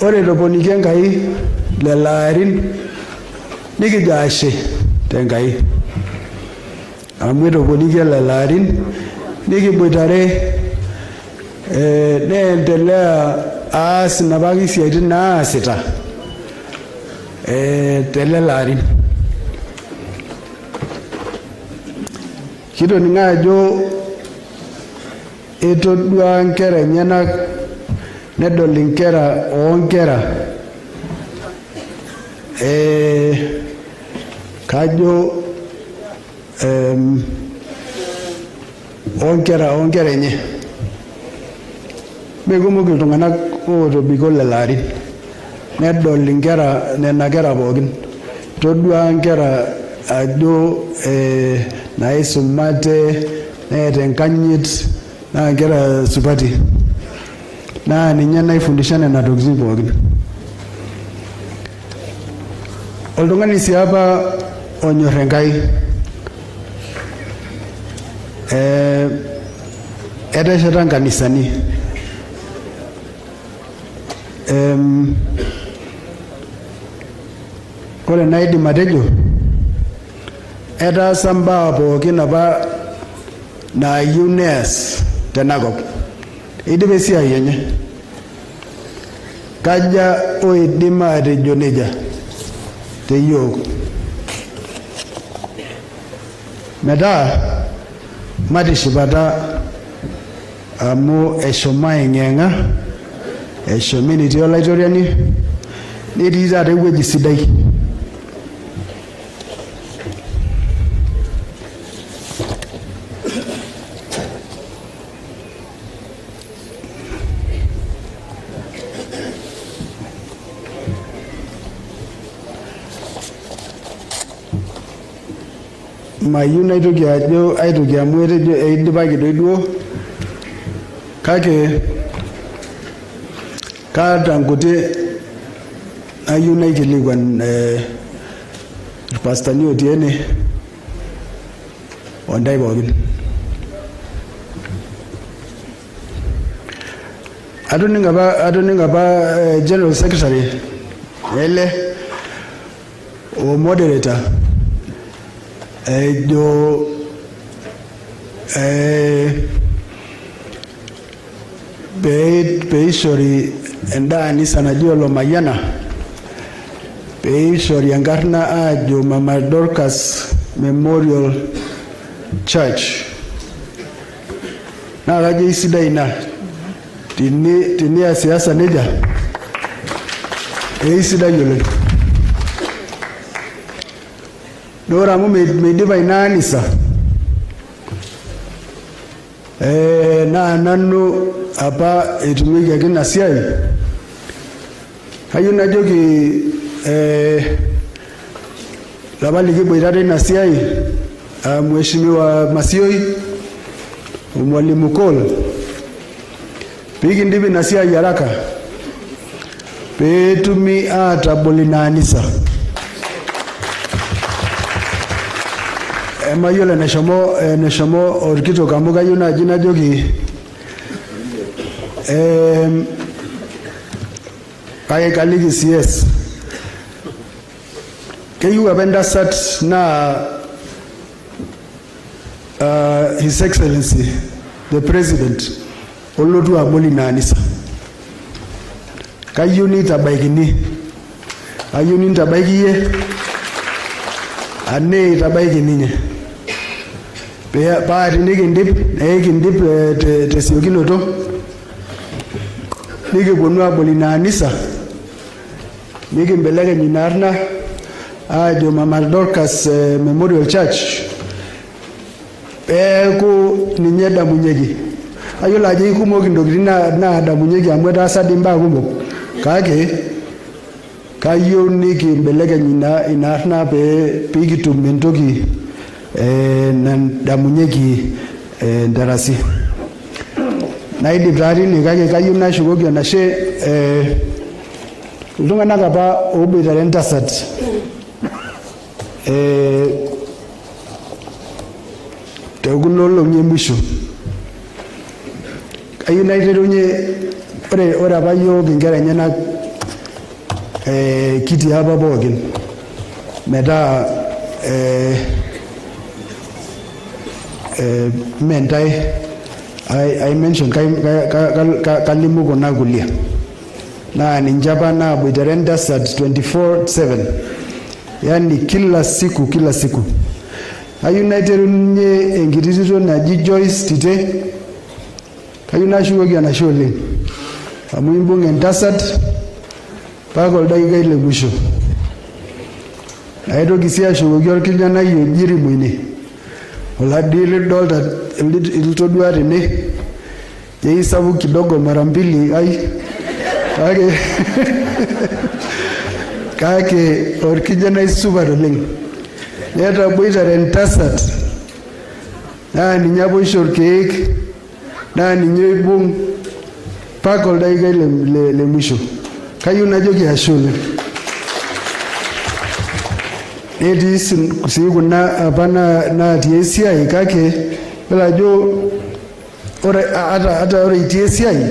Ore etoponiki Enkai lelo arin nikijo ashe tenkai amu etoponiki lelo arin nikiboitare neendelea aas napake siaitin naasita telelo arin. Kitoning'o ajo etodua nkera enyenak nedol inkera oonkera kajo oonkera enye mekumok iltung'anak ootobiko lelo arin nedol nena kera pookin. Todua nkera ajo naisumate neeta enkanyit naa nkera supati naa ninye naifundisha nena tokitin pookin. Oltung'ani sii apa onyor Enkai Etesheta kanisani. Kore naidim atejo etaasa mbaa pookin apa naayieu neas tenakop. Eidipa esiai enye. Kaja oidim atejo nejia teyiok. Metaa matishipata amu eshomo aing'eng'a, eshomo enetii olaitoriani, netii taata ewueji sidai. Mayieu naitoki aitoki amu etejo eidipaki doi duo, kake kaata nkuti nayieu naikilikuan irpastani otii ene ontae pookin. Atoning apa General Secretary ele o moderator ejo peishori endaa anisa naji Olomayana, peishori enkarna ajo Mama Dorcas Memorial Church. Naa kajo isidai ina tinias siasa nejia, eisidai oleng. Dora amu meidipa ina anisa, naa nanu apa etumieki ina siai. Kayieu najoki lapa likiboitare ina siai, Mheshimiwa Masioi, Mwalimu Cole, pikindip ina siai haraka peetumi atabol ina anisa. Mayiolo neshomo orkitok amu kayieu naji najoki kaliki CS. Keyieu apa entasat naa His Excellency the President olotu abol ina anisa. Kayieu nitabaikini, kayieu nintabaiki yie, ane itabaiki ninye. Paa tinikindip tesiokinoto, nikiponu abol ina anisa, nikimbelekeny ina arna ajo Mama Dorcas Memorial Church, peeku ninye edamunyeki. Ayiolo ajo ikumok intokitin naadamunyeki amu etaasa dii mbaa kumok, kake kayieu nikimbelekeny ina arna peekitum entoki nadamunyeki ntarasi. Naidip taa tine, kake kayieu nashukoki enashe iltung'anak apa oboitare entasat tekuna olong'i emusho. Kayieu naiterunye ore apa yiok inkera enyenak kitii apa pookin metaa mentai I mention kalimu kuna kulie naa ninche apa naaboitare entasat 24/7, yani kila siku. Kayieu naiterunye enkiti tito naji Joyce Tite, kayieu nashukoki enashe oleng amu imbung entasat mpaka oldakikai le musho. Naitoki sii ashukoki orkijanai oji Rimwine, oladii lidolta ilitodua tene, yei sapuk kidogo mara mbili kake orkijanai supat oleng. Netaboitare entasat, naa ninye apa oisho irkeek, naa ninye oibung mpaka oldakikai le musho. Kayieu najoki ashe oleng. Netii sii kuna apa natii esiai, kake yiolo ajo ata ore itii esiai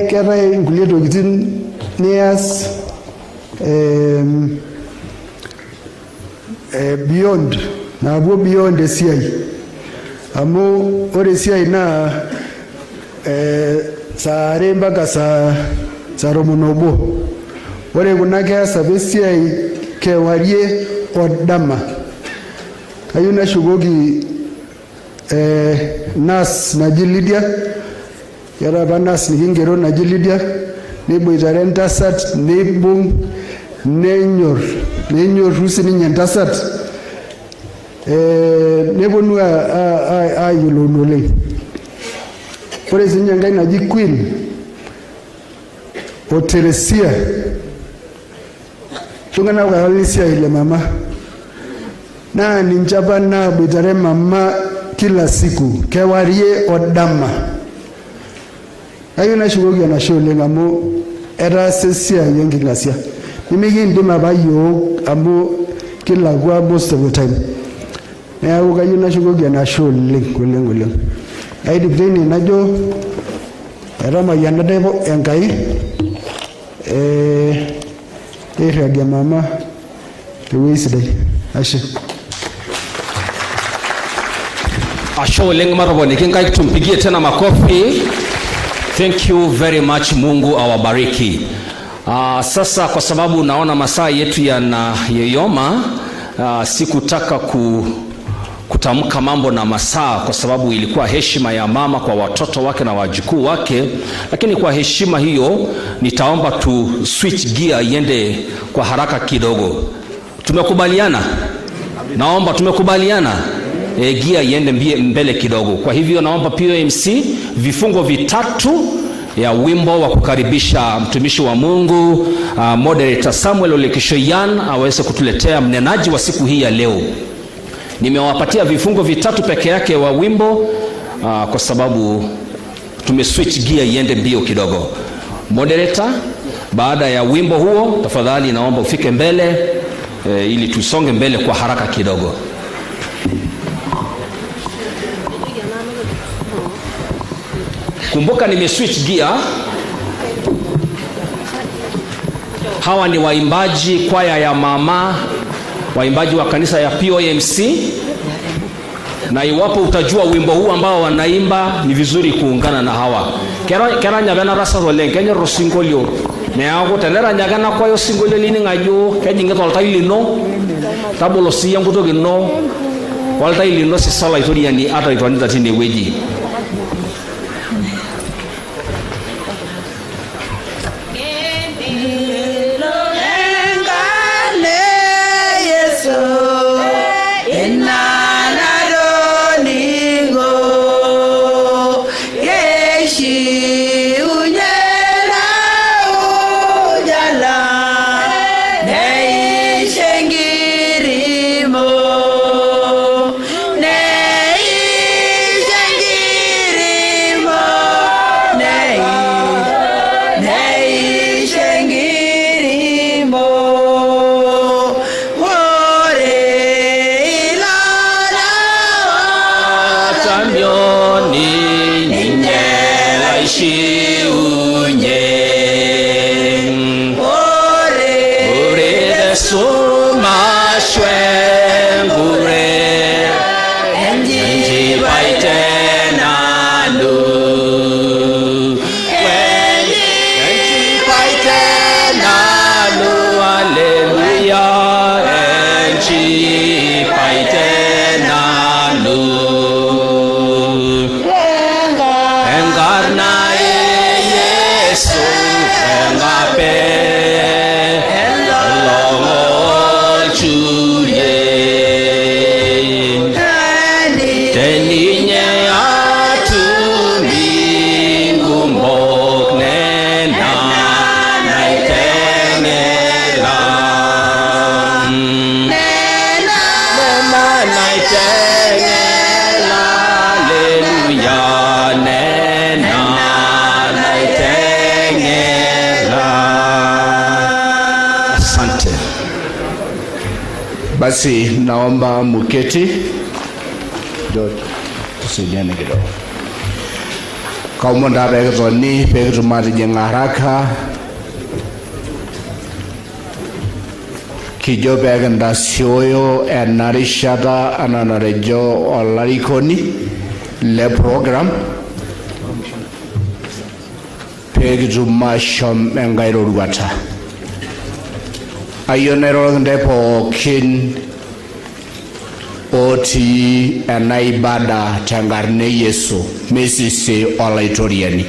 keetae nkulie tokitin nias beyond naapuo beyond esiai amu ore esiai naa saa 2 mpaka saa 11. Ore kuna keas apa esiai kewarie odama. Kayieu nashukoki nas naji Lydia, keeta apa nas nikingero naji Lydia, neiboitare entasat neibung nenyorru sininye entasat neponu ayiolou oleng. Ore sininye enkai naji Queen o Teresia tung'anak apa lesiai le mama naa ninche apa naaboitare mama kila siku kewarie odama. Kayieu nashukoki enashe oleng amu etaasa esiai enking'asia nimikindim apa yiok amu kilakwa most of the time. Neeku kayieu nashukoki enashe oleng. Aidip teine najo etamayiana Enkai irragie mama tewueji sidai. Ashe. Ashe oleng matoponiki nkaik tumpigie tena makofi. Thank you very much, Mungu awabariki. Sasa kwa sababu naona masaa yetu yanayoyoma, sikutaka kutamka mambo na masaa kwa sababu ilikuwa heshima ya mama kwa watoto wake na wajukuu wake, lakini kwa heshima hiyo nitaomba tu switch gear iende kwa haraka kidogo. Tumekubaliana? Naomba tumekubaliana. Gear iende mbele kidogo. Kwa hivyo naomba PMC vifungo vitatu ya wimbo wa kukaribisha mtumishi wa Mungu moderator Samuel Olekishoyan aweze kutuletea mnenaji wa siku hii ya leo. Nimewapatia vifungo vitatu peke yake wa wimbo kwa sababu tumeswitch gear iende mbio kidogo. Moderator, baada ya wimbo huo tafadhali naomba ufike mbele ili tusonge mbele kwa haraka kidogo. Kumbuka nimeswitch gear. Hawa ni waimbaji kwaya ya mama, waimbaji wa kanisa ya POMC, na iwapo utajua wimbo huu ambao wanaimba ni vizuri kuungana na hawa. Kera nyabena rasa oleng kenye rosingolio neaku telera nyagana kwa yo singolio lini ngajo kejinge toltai lino tabolo siya ngutoki no waltai lino si sala itoriani ata itwanita tine weji. Basi naomba muketi. Tusaidiane kidogo. Kaumonda begzoni begzumari jengaraka kijo beganda sioyo enarishata ananarejo olarikoni le program begzumashom engairo ruata ayonero ndepo kin oti anaibada tangarne Yesu mesisi olaitoriani.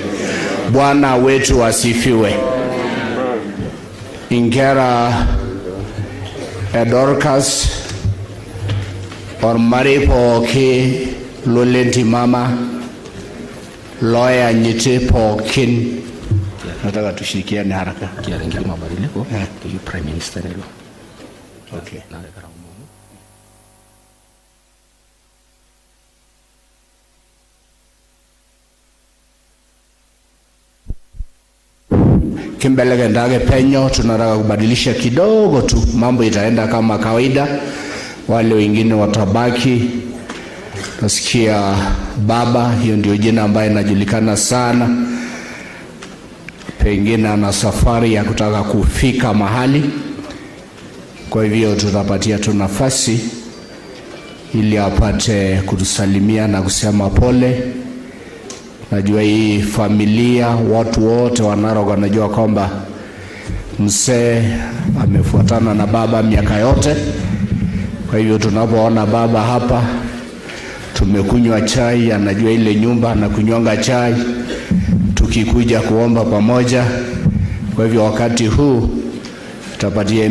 Bwana wetu asifiwe. Ingera Dorcas ormari poki lolenti mama loya nyite pokin. Nataka tushirikiane haraka. Kiarengi mabadiliko yu prime minister leo. Okay. Kimbelege ndage penyo tunataka kubadilisha kidogo tu, mambo itaenda kama kawaida, wale wengine watabaki. Nasikia baba, hiyo ndio jina ambaye inajulikana sana, pengine ana safari ya kutaka kufika mahali, kwa hivyo tutapatia tu nafasi ili apate kutusalimia na kusema pole. Najua hii familia, watu wote wa Narok wanajua kwamba mzee amefuatana na baba miaka yote. Kwa hivyo tunapoona baba hapa, tumekunywa chai, anajua ile nyumba na kunywanga chai, tukikuja kuomba pamoja. Kwa hivyo wakati huu tutapatia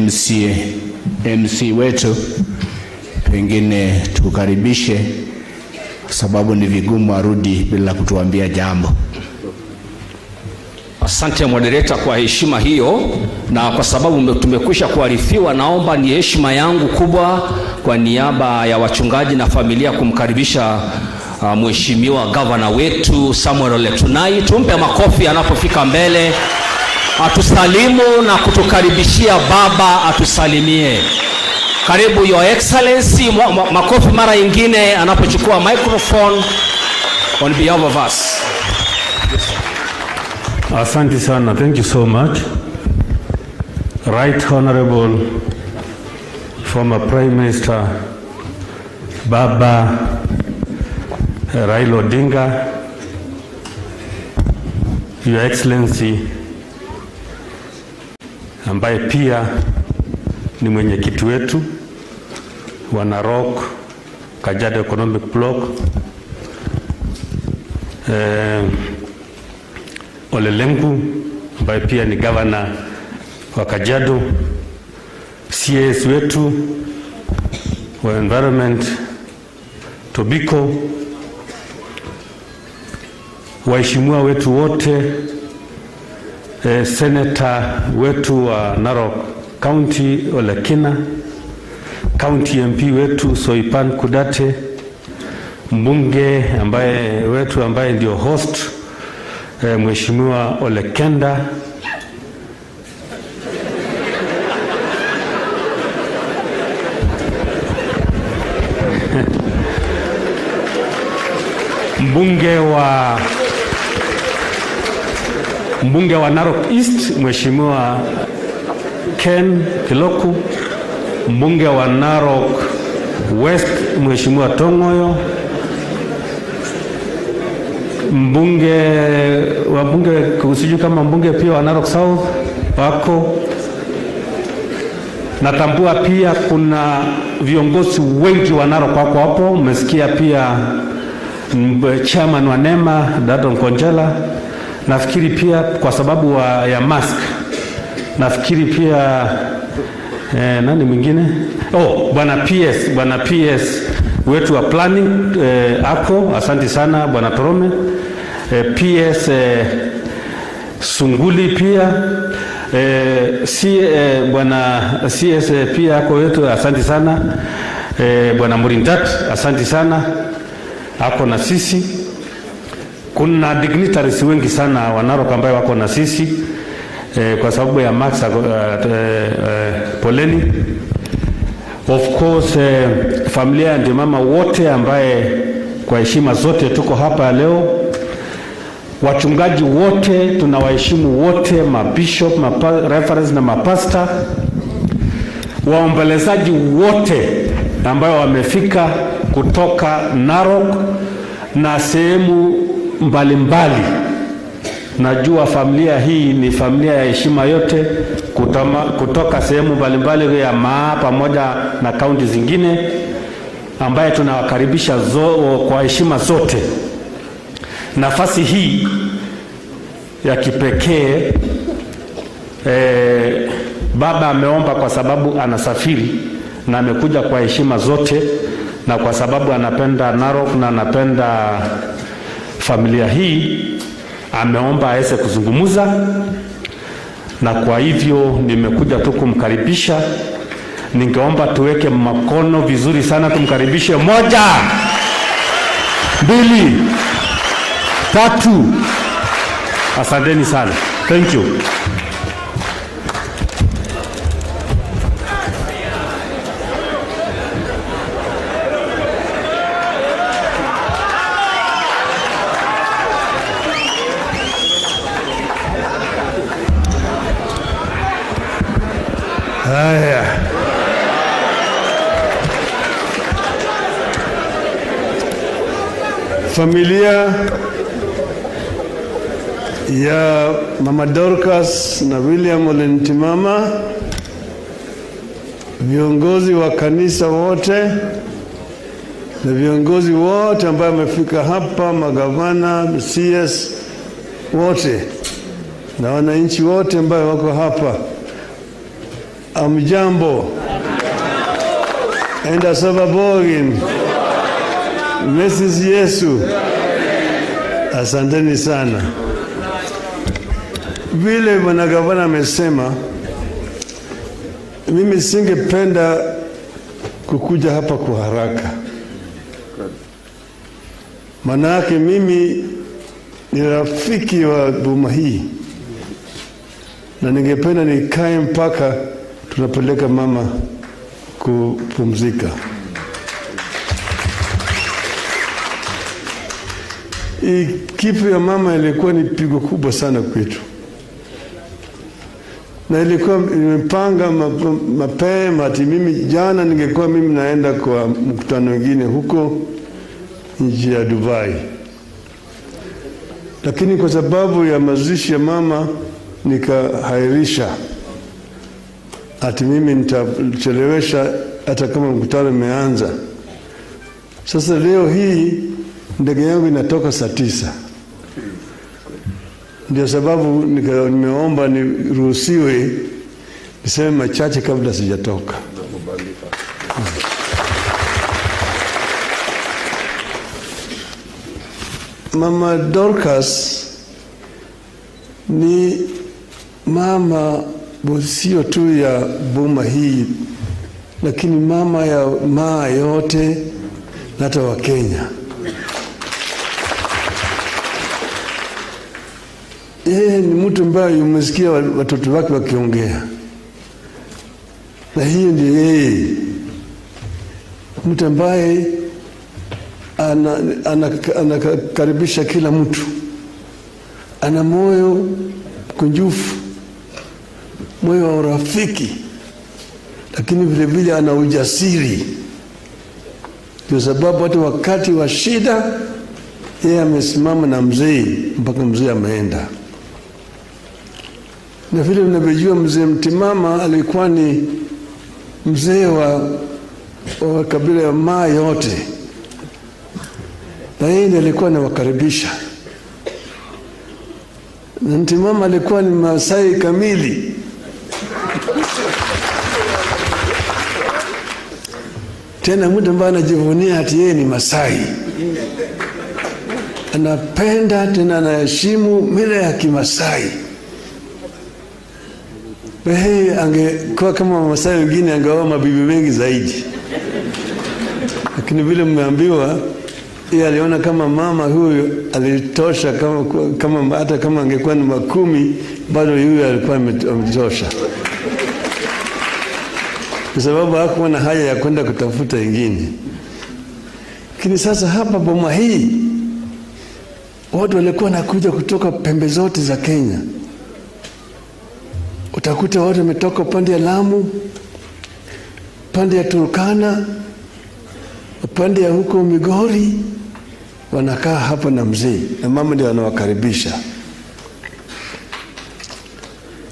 MC wetu, pengine tukaribishe, sababu ni vigumu arudi bila kutuambia jambo. Asante moderator kwa heshima hiyo, na kwa sababu tumekwisha kuarifiwa, naomba ni heshima yangu kubwa kwa niaba ya wachungaji na familia kumkaribisha mheshimiwa gavana wetu Samuel Ole Tunai. Tumpe makofi anapofika mbele, atusalimu na kutukaribishia baba atusalimie. Karibu Your Excellency, makofi mara nyingine anapochukua microphone on behalf of us. Asante sana, thank you so much. Right Honorable former Prime Minister Baba Raila Odinga, Your Excellency ambaye pia ni mwenyekiti wetu wa Narok Kajiado Economic Block, Ole Lengu ambaye pia ni governor wa Kajiado, CS wetu wa environment Tobiko, waheshimiwa wetu wote, senator wetu wa Narok County Ole Kina, County MP wetu Soipan Kudate, mbunge ambaye ndio host Mheshimiwa Ole Kenda, mbunge wa Narok East Mheshimiwa Ken Kiloku, mbunge wa Narok West Mheshimiwa Tongoyo, wabunge kusiju kama mbunge pia wa Narok South wako. Natambua pia kuna viongozi wengi wa Narok wako hapo. Mmesikia pia chairman wa Nema Dadon Konjela. Nafikiri pia kwa sababu ya mask, nafikiri pia nani mwingine? Bwana PS wetu wa planning ako. Asante sana Bwana Torome. PS Sunguli pia Bwana CS pia ako wetu, asante sana. Bwana Murindat, asante sana, ako na sisi. Kuna dignitaries wengi sana wa Narok ambao wako na sisi kwa sababu ya Max poleni. Of course familia ya Ntimama wote ambaye kwa heshima zote tuko hapa leo. wachungaji wote, tunawaheshimu wote, mabishop, reference na mapasta, waombolezaji wote ambao wamefika kutoka Narok na sehemu mbalimbali. Najua familia hii ni familia ya heshima yote kutoka sehemu mbalimbali ya Maa pamoja na kaunti zingine, ambaye tunawakaribisha kwa heshima zote. Nafasi hii ya kipekee baba ameomba kwa sababu anasafiri na amekuja kwa heshima zote, na kwa sababu anapenda Narok na anapenda familia hii, ameomba aweze kuzungumza, na kwa hivyo nimekuja tu kumkaribisha. Ningeomba tuweke mkono vizuri sana tumkaribishe. 1 2 3. Asanteni sana. Thank you. Haya, familia ya Mama Dorcas na William Ole Ntimama, viongozi wa kanisa wote na viongozi wote ambao wamefika hapa, magavana, CS wote na wananchi wote ambao wako hapa, amjambo. Enda sababogin Mrs. Yesu, asanteni sana. Vile bwana gavana amesema, mimi singependa kukuja hapa kwa haraka, manake mimi ni rafiki wa boma hii na ningependa nikae mpaka tunapeleka mama kupumzika. Kifo ya mama ilikuwa ni pigo kubwa sana kwetu, na ilikuwa nimepanga mapema ati mimi jana ningekuwa mimi naenda kwa mkutano mwingine huko nchi ya Dubai, lakini kwa sababu ya mazishi ya mama nikahairisha ati mimi nitachelewesha hata kama mkutano umeanza. Sasa leo hii ndege yangu inatoka saa 9. Ndio sababu nimeomba niruhusiwe niseme machache kabla sijatoka. Mama Dorcas ni mama sio tu ya boma hii, lakini mama ya Maa yote na hata wa Kenya. Yeye ni mtu ambaye umesikia watoto wake wakiongea, na hiyo ndio yeye, mtu ambaye anakaribisha kila mtu, ana moyo kunjufu, moyo wa urafiki, lakini vile vile ana ujasiri. Kwa sababu hata wakati wa shida yeye amesimama na mzee mpaka mzee ameenda. Na vile unavyojua mzee Ntimama alikuwa ni mzee wa kabila ya Maa yote, na yeye alikuwa anawakaribisha. Na Ntimama alikuwa ni Masai kamili. Tena mtu ambaye anajivunia ati yeye ni Masai. Anapenda tena anaheshimu mila ya Kimasai. Yeye angekuwa kama Masai wengine angeoa mabibi wengi zaidi. Lakini vile mmeambiwa, yeye aliona kama mama huyu alitosha, kama hata kama angekuwa ni 10 bado huyu alikuwa ametosha. Kwa sababu hakuwa na haja ya kwenda kutafuta wengine. Lakini sasa hapa boma hii watu walikuwa nakuja kutoka pembe zote za Kenya. Utakuta watu wametoka pande ya Lamu, pande ya Turkana, pande ya huko Migori, wanakaa hapa na mzee na mama ndio wanawakaribisha.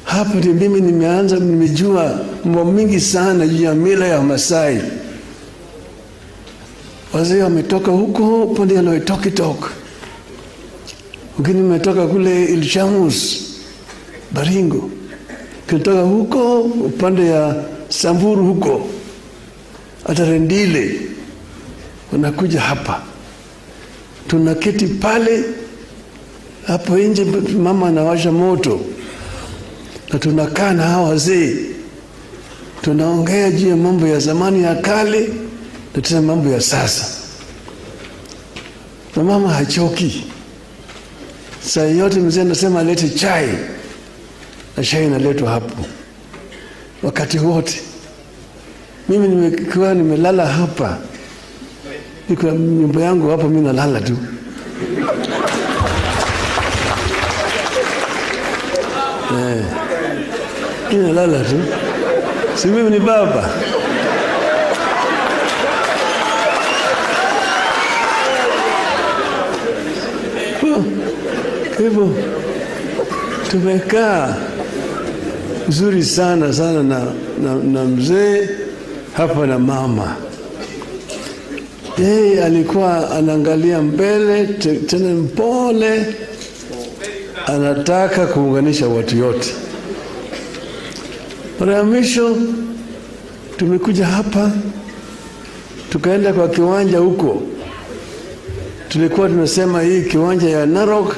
Hapa ndio mimi nimejua mambo mingi sana juu ya mila ya Masai. Wazee wametoka huko pande ya Loitokitok, wengine wametoka kule Ilchamus, Baringo, kutoka huko upande ya Samburu huko hata Rendile, wanakuja hapa. Tunaketi pale hapo nje, mama anawasha moto na tunakaa na hawa wazee, tunaongea juu ya mambo ya zamani ya kale na tena mambo ya sasa. Na mama hachoki. Saa yote mzee anasema alete chai, na chai inaletwa hapo wakati wote. Mimi nimekuwa nimelala hapa, niko nyumba yangu hapa, mimi nalala tu. Mimi nalala tu, si mimi ni baba. Hivyo tumekaa vizuri sana sana na mzee hapa na mama. Yeye alikuwa anaangalia mbele tena mpole, anataka kuunganisha watu yote. Mara ya mwisho tumekuja hapa, tukaenda kwa kiwanja huko. Tulikuwa tunasema hii kiwanja ya Narok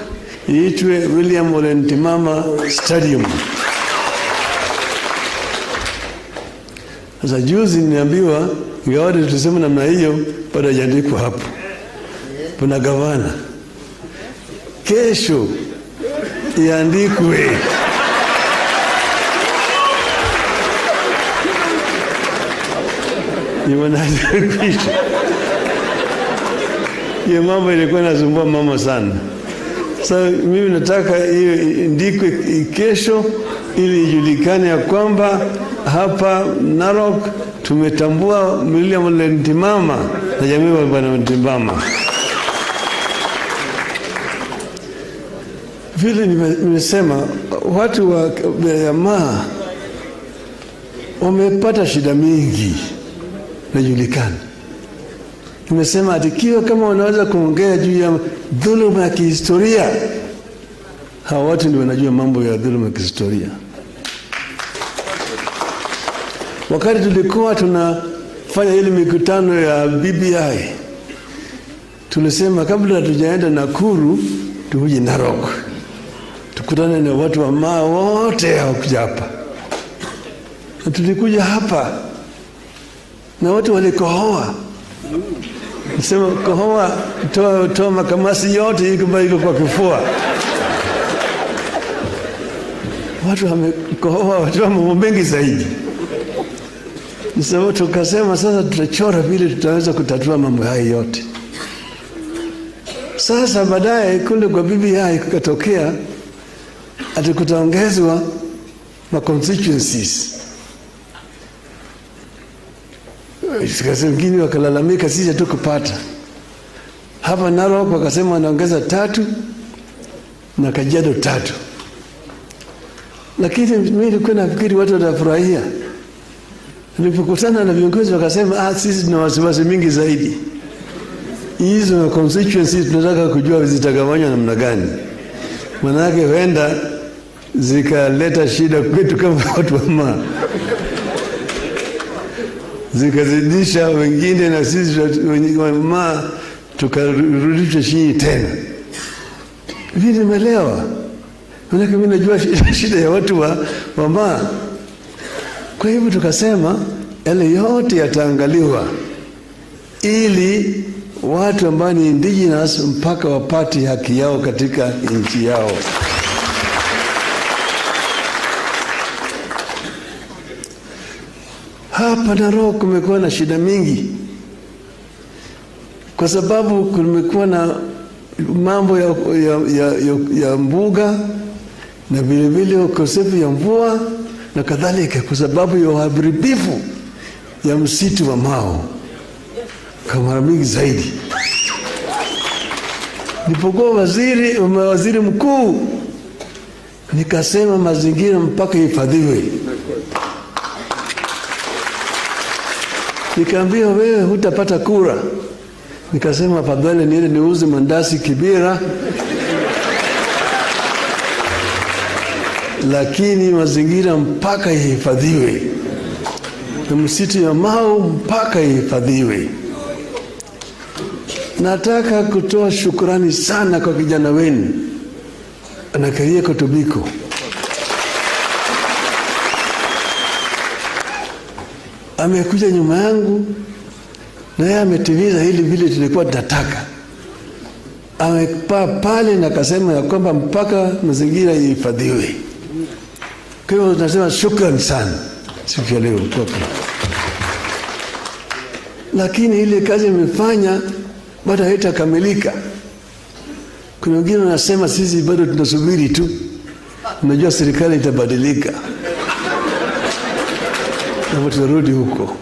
iitwe William Ole Ntimama'S Stadium. Sasa juzi niambiwa ingawa tulisema namna hiyo, bado hajaandikwa hapo. Kuna gavana, kesho iandikwe. Nimeandikisha. Hiyo mambo ilikuwa inasumbua mama sana. Sasa mimi nataka hiyo iandikwe kesho ili ijulikane ya kwamba hapa Narok tumetambua William Ole Ntimama na jamii wa Bwana Ntimama. Vile nimesema watu wa jamaa wamepata shida mingi najulikana. Nimesema atikiwa kama wanaweza kuongea juu ya dhuluma ya kihistoria, hawa watu ndio wanajua mambo ya dhuluma ya kihistoria. Wakati tulikuwa tunafanya ile mikutano ya BBI, tulisema kabla tujaenda Nakuru tuje Narok, tukutane na watu wa maa wote hawakuja hapa. Na tulikuja hapa na watu walikohoa. Nisema kohoa, toa makamasi yote iko kwa kifua. Watu wamekohoa, watu wa mambo mengi zaidi. Nisema tukasema sasa tutachora vile tutaweza kutatua mambo haya yote. Sasa baadaye kule kwa BBI kukatokea ati kutaongezwa ma constituencies. Sasa wengine wakalalamika sisi hatukupata. Hapa Narok wakasema wanaongeza 3 na Kajiado 3. Lakini mimi nilikuwa nafikiri watu watafurahia. Nilipokutana na viongozi wakasema sisi tuna wasiwasi mingi zaidi. Hizo constituencies tunataka kujua zitagawanywa namna gani. Manake huenda zikaleta shida kwetu kama watu wa maa. Zikazidisha wengine na sisi wa maa tukarudisha chini tena. Vile nimeelewa. Manake mimi najua shida ya watu wa maa. Kwa hivyo tukasema yale yote yataangaliwa ili watu ambao ni indigenous mpaka wapate haki yao katika nchi yao. Hapa Narok kumekuwa na shida mingi kwa sababu kumekuwa na mambo ya mbuga na vile vile ukosefu ya mvua na kadhalika, kwa sababu ya uharibifu ya msitu wa Mau kwa mara mingi zaidi. Nilipokuwa waziri mkuu, nikasema mazingira mpaka hifadhiwe. Nikaambia wewe hutapata kura. Nikasema afadhali niende niuze mandazi Kibera, lakini mazingira mpaka ihifadhiwe, na msitu ya Mau mpaka ihifadhiwe. Nataka kutoa shukrani sana kwa kijana wenu Anakaria Kotobiko. Amekuja nyuma yangu na yeye ametimiza hili vile tulikuwa tunataka. Amepaa pale na akasema ya kwamba mpaka mazingira ihifadhiwe. Kwa hiyo tunasema shukrani sana siku ya leo kwako. Lakini ile kazi imefanya bado haitakamilika. Kuna wengine wanasema sisi bado tunasubiri tu, unajua serikali itabadilika na tutarudi huko.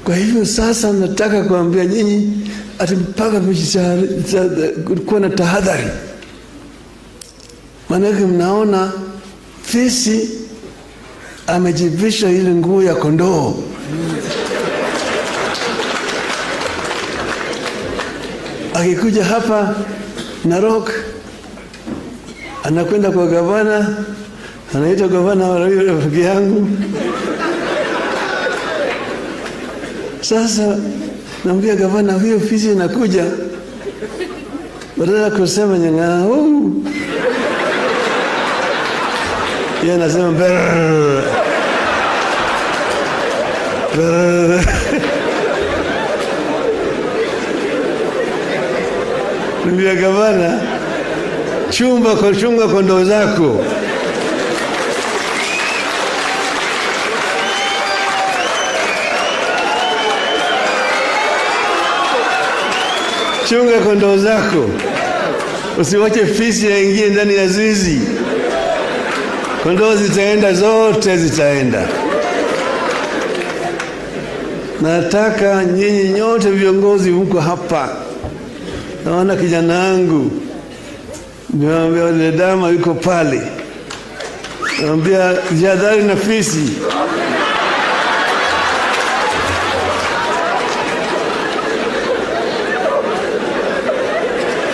Kwa hivyo sasa nataka kuambia nyinyi ati mpaka kuwa na tahadhari. Maanake mnaona fisi amejivisha ile nguo ya kondoo. Akikuja hapa Narok, anakwenda kwa gavana, anaita gavana wa rafiki yangu. Sasa namwambia gavana, huyo fisi inakuja, badala kusema nyang'au, yeye anasema brrr brrr. Nambia gavana, chunga kondoo zako. Chunga kondoo zako, usiwache fisi aingie ndani ya zizi. Kondoo zitaenda, zote zitaenda. Nataka nyinyi nyote viongozi mko hapa. Naona kijana wangu, niwaambia wale dama yuko pale, naambia jihadhari na fisi.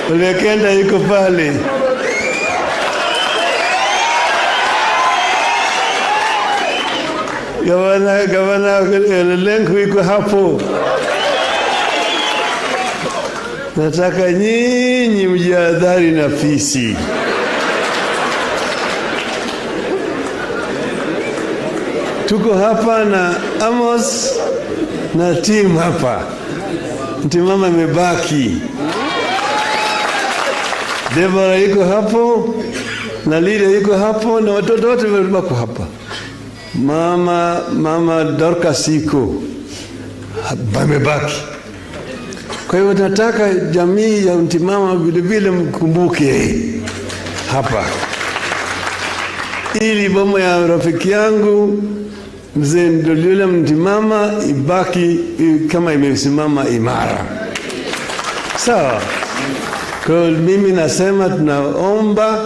Wale kenda yuko pale, gavana lengo yuko hapo. Nataka nyinyi mjihadhari na fisi. Tuko hapa na Amos na team hapa. Ntimama imebaki. Debora yuko hapo na Lida yuko hapo na watoto wote wako hapa. Mama Dorcas yuko wamebaki. Kwa hiyo nataka jamii ya Ntimama vile vile mkumbuke hapa, ili bomo ya rafiki yangu mzee Ndolile Ntimama ibaki kama imesimama imara. Sawa. Kwa mimi nasema tunaomba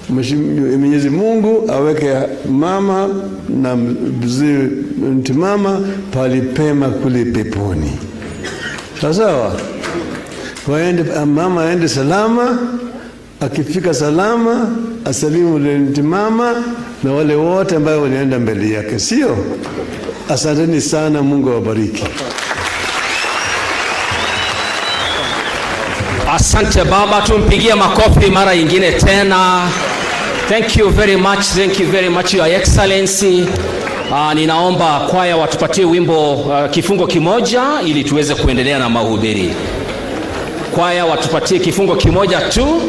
Mwenyezi Mungu aweke mama na mzee Ntimama palipema kule peponi. Sawa. Mama aende salama, akifika salama asalimu Ntimama na wale wote ambao walienda mbele yake, sio? Asanteni sana, Mungu awabariki. Asante baba, tumpigie makofi mara nyingine tena. Thank you very much your excellency. Ninaomba kwaya watupatie wimbo kifungo kimoja ili tuweze kuendelea na mahubiri. Kwaya watupatie kifungo kimoja tu.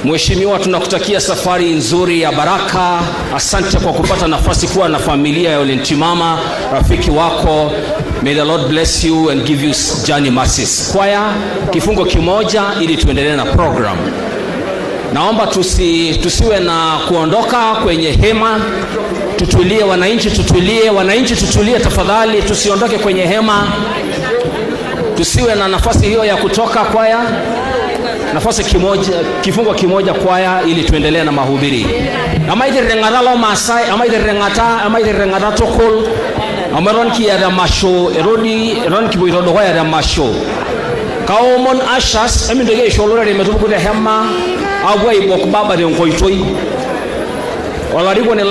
Mheshimiwa, tunakutakia safari nzuri ya baraka. Asante kwa kupata nafasi kuwa na familia ya Ntimama, rafiki wako. May the Lord bless you and give you journey mercies. Kwaya, kifungo kimoja ili tuendelee na program. Naomba tusiwe na kuondoka kwenye hema. Tutulie wananchi, tutulie tafadhali, tusiondoke kwenye hema. Tusiwe na nafasi hiyo ya kutoka kwaya. Nafasi kimoja, kifungo kimoja kwaya ili tuendelee na mahubiri. Amaide rengata lo Masai, amaide rengata tokol. Amaron ki ya masho, eron ki boirodo kwa ya masho. Kaomon ashas, emindege sholora remetubu kute hema, agwa ibok baba de nkoitoi. Olaribo ne